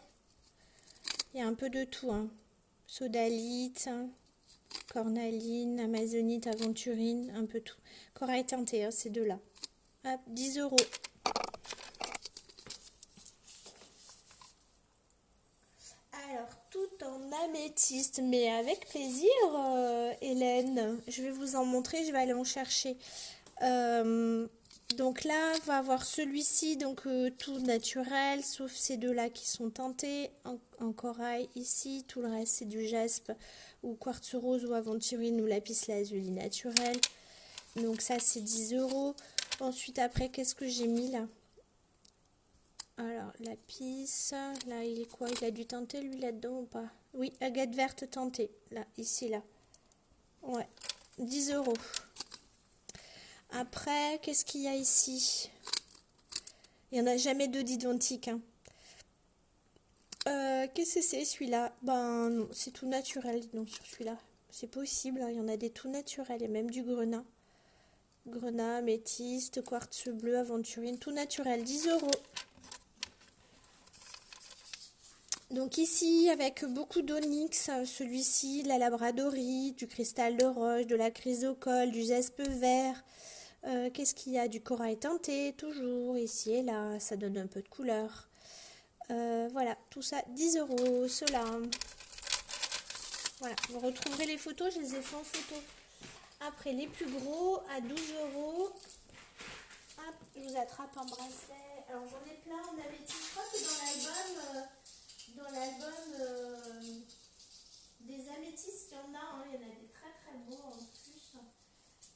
il y a un peu de tout. Hein. Sodalite, cornaline, amazonite, aventurine, un peu tout. Corail teinté, hein, ces deux-là. Hop, 10 euros. Alors, tout en améthyste, mais avec plaisir, Hélène. Je vais vous en montrer, je vais aller en chercher. Donc là, on va avoir celui-ci, donc tout naturel, sauf ces deux-là qui sont teintés en corail ici. Tout le reste, c'est du jaspe ou quartz rose ou aventurine ou lapis lazuli naturel. Donc ça, c'est 10 euros. Ensuite, après, qu'est-ce que j'ai mis là? Alors, lapis, là, il est quoi? Il a du teinté, lui, là-dedans ou pas? Oui, agate verte teintée, là, ici, là. Ouais, 10 euros. Après, qu'est-ce qu'il y a ici? Il n'y en a jamais deux d'identiques. Hein. Qu'est-ce que c'est, celui-là? Ben, non, c'est tout naturel, non, sur celui-là. C'est possible, hein, il y en a des tout naturels, et même du grenat. Grenat, améthyste, quartz bleu, aventurine, tout naturel, 10 euros. Donc ici, avec beaucoup d'onyx, celui-ci, la labradorite, du cristal de roche, de la chrysocole, du jaspe vert. Qu'est-ce qu'il y a? Du corail teinté, toujours, ici et là, ça donne un peu de couleur. Voilà, tout ça, 10 euros, ceux-là. Voilà, vous retrouverez les photos, je les ai fait en photo. Après, les plus gros, à 12 euros. Hop, je vous attrape un bracelet. Alors, j'en ai plein en améthyste. Je crois que dans l'album des améthystes, il y en a. Hein, il y en a des très très beaux en plus.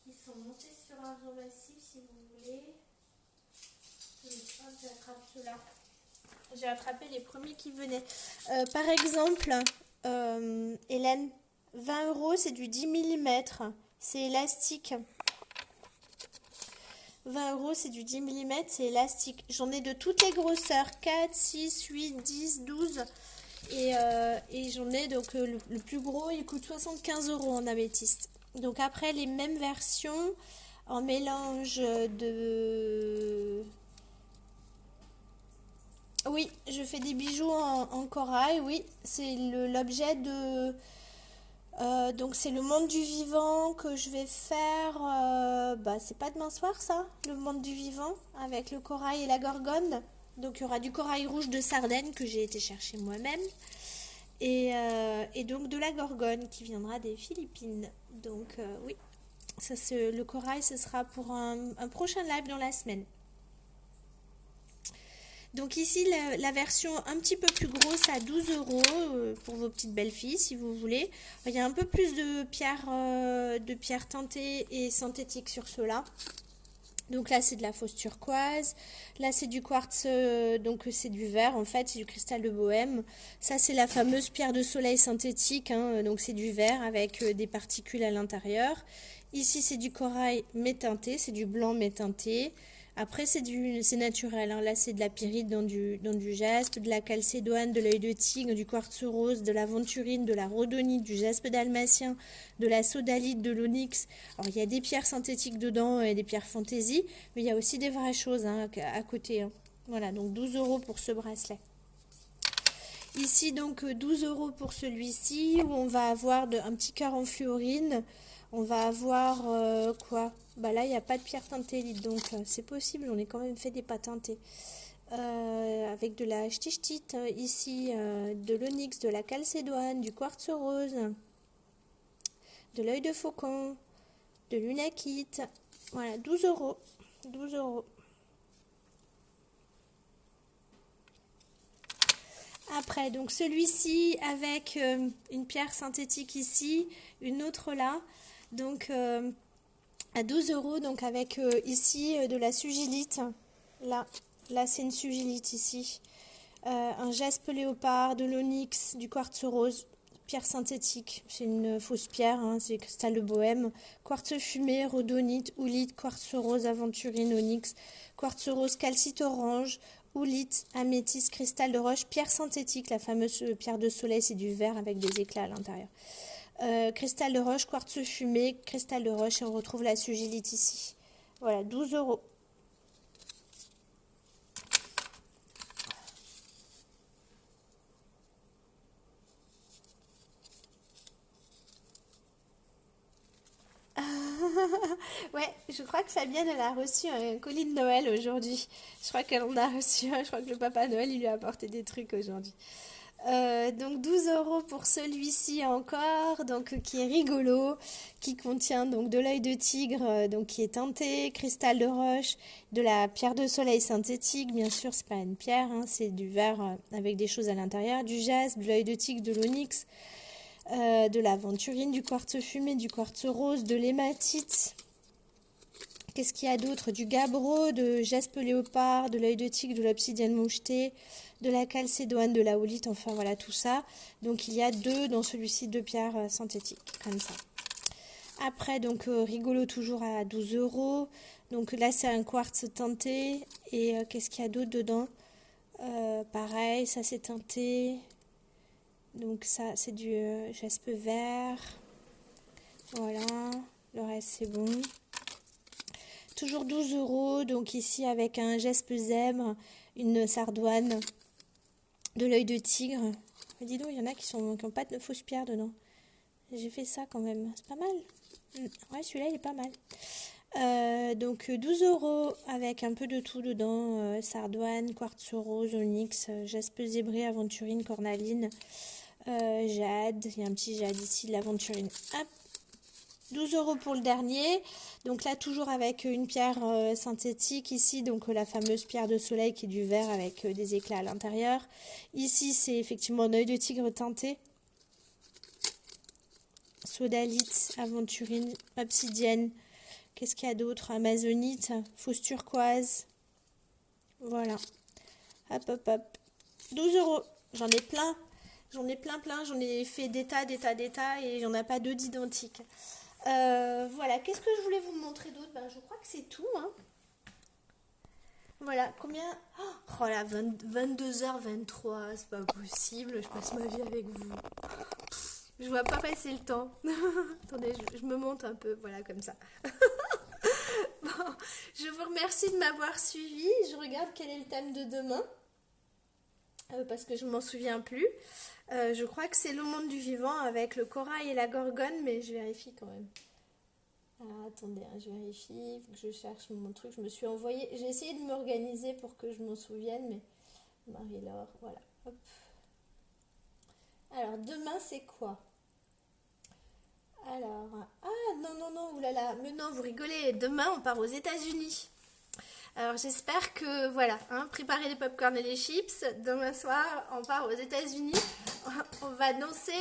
Qui sont montés sur un réseau massif, si vous voulez. Hop, j'attrape ceux-là. J'ai attrapé les premiers qui venaient. Par exemple, Hélène, 20 euros, c'est du 10 mm. C'est élastique. 20 euros, c'est du 10 mm, c'est élastique. J'en ai de toutes les grosseurs. 4, 6, 8, 10, 12. Et j'en ai donc le plus gros, il coûte 75 euros en améthyste. Donc après, les mêmes versions en mélange de... Oui, je fais des bijoux en corail, oui. C'est l'objet de... donc c'est le monde du vivant que je vais faire... c'est pas demain soir ça, le monde du vivant, avec le corail et la gorgone. Donc il y aura du corail rouge de Sardaigne que j'ai été chercher moi-même. Et donc de la gorgone qui viendra des Philippines. Donc oui, ça, le corail ce sera pour un prochain live dans la semaine. Donc ici la version un petit peu plus grosse à 12 euros pour vos petites belles filles si vous voulez. Il y a un peu plus de pierres teintées et synthétiques sur ceux-là. Donc là c'est de la fausse turquoise, là c'est du quartz, donc c'est du vert en fait, c'est du cristal de bohème. Ça c'est la fameuse pierre de soleil synthétique, hein, donc c'est du vert avec des particules à l'intérieur. Ici c'est du corail méteinté, c'est du blanc méteinté. Après c'est naturel, hein. Là c'est de la pyrite dans du jaspe, de la calcédoine, de l'œil de tigre, du quartz rose, de l'aventurine, de la rhodonite, du jaspe dalmatien, de la sodalite, de l'onyx. Alors il y a des pierres synthétiques dedans et des pierres fantaisie, mais il y a aussi des vraies choses, hein, à côté. Hein. Voilà, donc 12 euros pour ce bracelet. Ici donc 12 € pour celui-ci où on va avoir un petit cœur en fluorine. On va avoir quoi? Bah là il n'y a pas de pierre teintée donc c'est possible, on est quand même fait des pâtes teintées. Avec de la ch'tite ici, de l'onyx, de la calcédoine, du quartz rose, de l'œil de faucon, de l'unakite. Voilà, 12 €. 12 €. Après, donc celui-ci avec une pierre synthétique ici, une autre là. Donc à 12 €, donc avec ici de la sugilite. Là c'est une sugilite ici. Un jaspe léopard, de l'onyx, du quartz rose, pierre synthétique. C'est une fausse pierre, hein, c'est cristal de bohème. Quartz fumé, rhodonite, oolite, quartz rose, aventurine, onyx, quartz rose, calcite orange, oolite, améthyste, cristal de roche, pierre synthétique, la fameuse pierre de soleil, c'est du verre avec des éclats à l'intérieur. Cristal de roche, quartz fumé, cristal de roche, et on retrouve la sugilite ici. Voilà, 12 €. Ouais, je crois que Fabienne, elle a reçu un colis de Noël aujourd'hui. Je crois qu'elle en a reçu un. Je crois que le Papa Noël, il lui a apporté des trucs aujourd'hui. Donc 12 € pour celui-ci encore, donc qui est rigolo, qui contient donc de l'œil de tigre, donc qui est teinté, cristal de roche, de la pierre de soleil synthétique, bien sûr c'est pas une pierre, hein, c'est du verre avec des choses à l'intérieur, du jaspe, de l'œil de tigre, de l'onyx, de l'aventurine, du quartz fumé, du quartz rose, de l'hématite. Qu'est-ce qu'il y a d'autre? Du gabbro, de jaspe léopard, de l'œil de tigre, de l'obsidienne mouchetée, de la calcédoine, de la oolite, enfin voilà tout ça. Donc il y a dans celui-ci, deux pierres synthétiques, comme ça. Après, donc rigolo toujours à 12 €. Donc là c'est un quartz teinté. Et qu'est-ce qu'il y a d'autre dedans? Pareil, ça c'est teinté. Donc ça c'est du jaspe vert. Voilà, le reste c'est bon. Toujours 12 €, donc ici avec un jaspe zèbre, une sardoine, de l'œil de tigre. Mais dis donc, il y en a qui n'ont pas de fausses pierres dedans. J'ai fait ça quand même, c'est pas mal. Ouais, celui-là il est pas mal. Donc 12 € avec un peu de tout dedans, sardoine, quartz rose, onyx, jaspe zébré, aventurine, cornaline, jade, il y a un petit jade ici, de l'aventurine. Hop. 12 € pour le dernier. Donc là, toujours avec une pierre synthétique ici, donc la fameuse pierre de soleil qui est du verre avec des éclats à l'intérieur. Ici, c'est effectivement un œil de tigre teinté. Sodalite, aventurine, obsidienne. Qu'est-ce qu'il y a d'autre? Amazonite, fausse turquoise. Voilà. Hop, hop, hop. 12 €. J'en ai plein. J'en ai plein. J'en ai fait des tas et il n'y en a pas deux d'identiques. Voilà, qu'est-ce que je voulais vous montrer d'autre? Je crois que c'est tout, hein. Voilà, combien? Oh là, 22h23, c'est pas possible, je passe ma vie avec vous. Je vois pas passer le temps. Attendez, je me monte un peu, voilà, comme ça. Bon, je vous remercie de m'avoir suivi. Je regarde quel est le thème de demain. Parce que je m'en souviens plus. Je crois que c'est le monde du vivant avec le corail et la gorgone, mais je vérifie quand même. Alors attendez, hein, je vérifie, faut que je cherche mon truc. Je me suis envoyé, j'ai essayé de m'organiser pour que je m'en souvienne, mais Marie-Laure, voilà. Hop. Alors demain c'est quoi? Alors, non, oulala, mais non, vous rigolez. Demain on part aux États-Unis. Alors j'espère que, voilà, hein, préparez les popcorn et les chips. Demain soir, on part aux États-Unis. On va annoncer,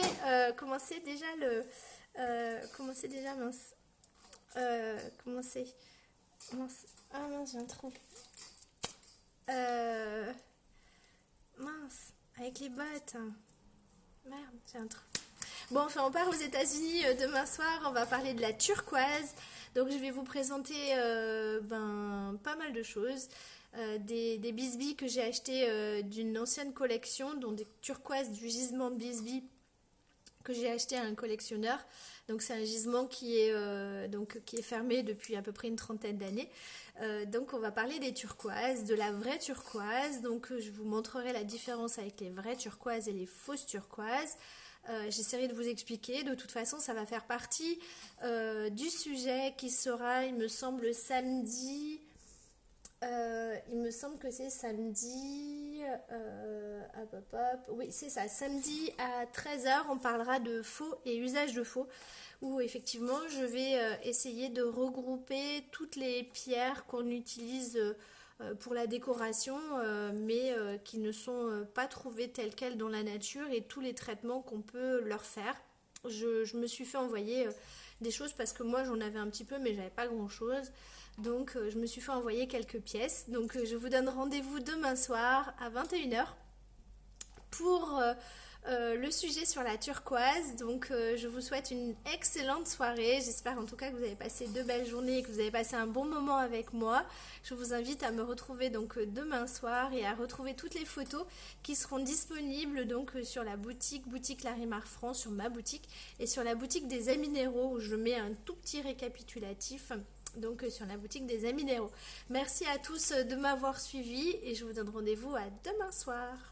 commencer déjà mince. Mince. Ah mince, j'ai un trou. Mince, avec les bottes. Merde, j'ai un trou. Bon, enfin, on part aux États-Unis demain soir. On va parler de la turquoise. Donc, je vais vous présenter pas mal de choses. Des bisbis que j'ai achetés d'une ancienne collection, dont des turquoises du gisement de Bisbee que j'ai acheté à un collectionneur. Donc c'est un gisement qui est fermé depuis à peu près une trentaine d'années. Donc on va parler des turquoises, de la vraie turquoise. Donc je vous montrerai la différence avec les vraies turquoises et les fausses turquoises. J'essaierai de vous expliquer. De toute façon, ça va faire partie du sujet qui sera, il me semble, samedi. Il me semble que c'est samedi. Hop, hop, hop. Oui, c'est ça. Samedi à 13h, on parlera de faux et usage de faux. Où effectivement, je vais essayer de regrouper toutes les pierres qu'on utilise pour la décoration, mais qui ne sont pas trouvées telles quelles dans la nature et tous les traitements qu'on peut leur faire. Je me suis fait envoyer des choses parce que moi j'en avais un petit peu, mais j'avais pas grand chose. Donc je me suis fait envoyer quelques pièces. Donc je vous donne rendez-vous demain soir à 21h pour le sujet sur la turquoise. Donc je vous souhaite une excellente soirée. J'espère en tout cas que vous avez passé de belles journées et que vous avez passé un bon moment avec moi. Je vous invite à me retrouver donc demain soir et à retrouver toutes les photos qui seront disponibles donc sur la boutique Larimar France, sur ma boutique, et sur la boutique des Aminéros où je mets un tout petit récapitulatif. Donc sur la boutique des Aminéros. Merci à tous de m'avoir suivi et je vous donne rendez-vous à demain soir.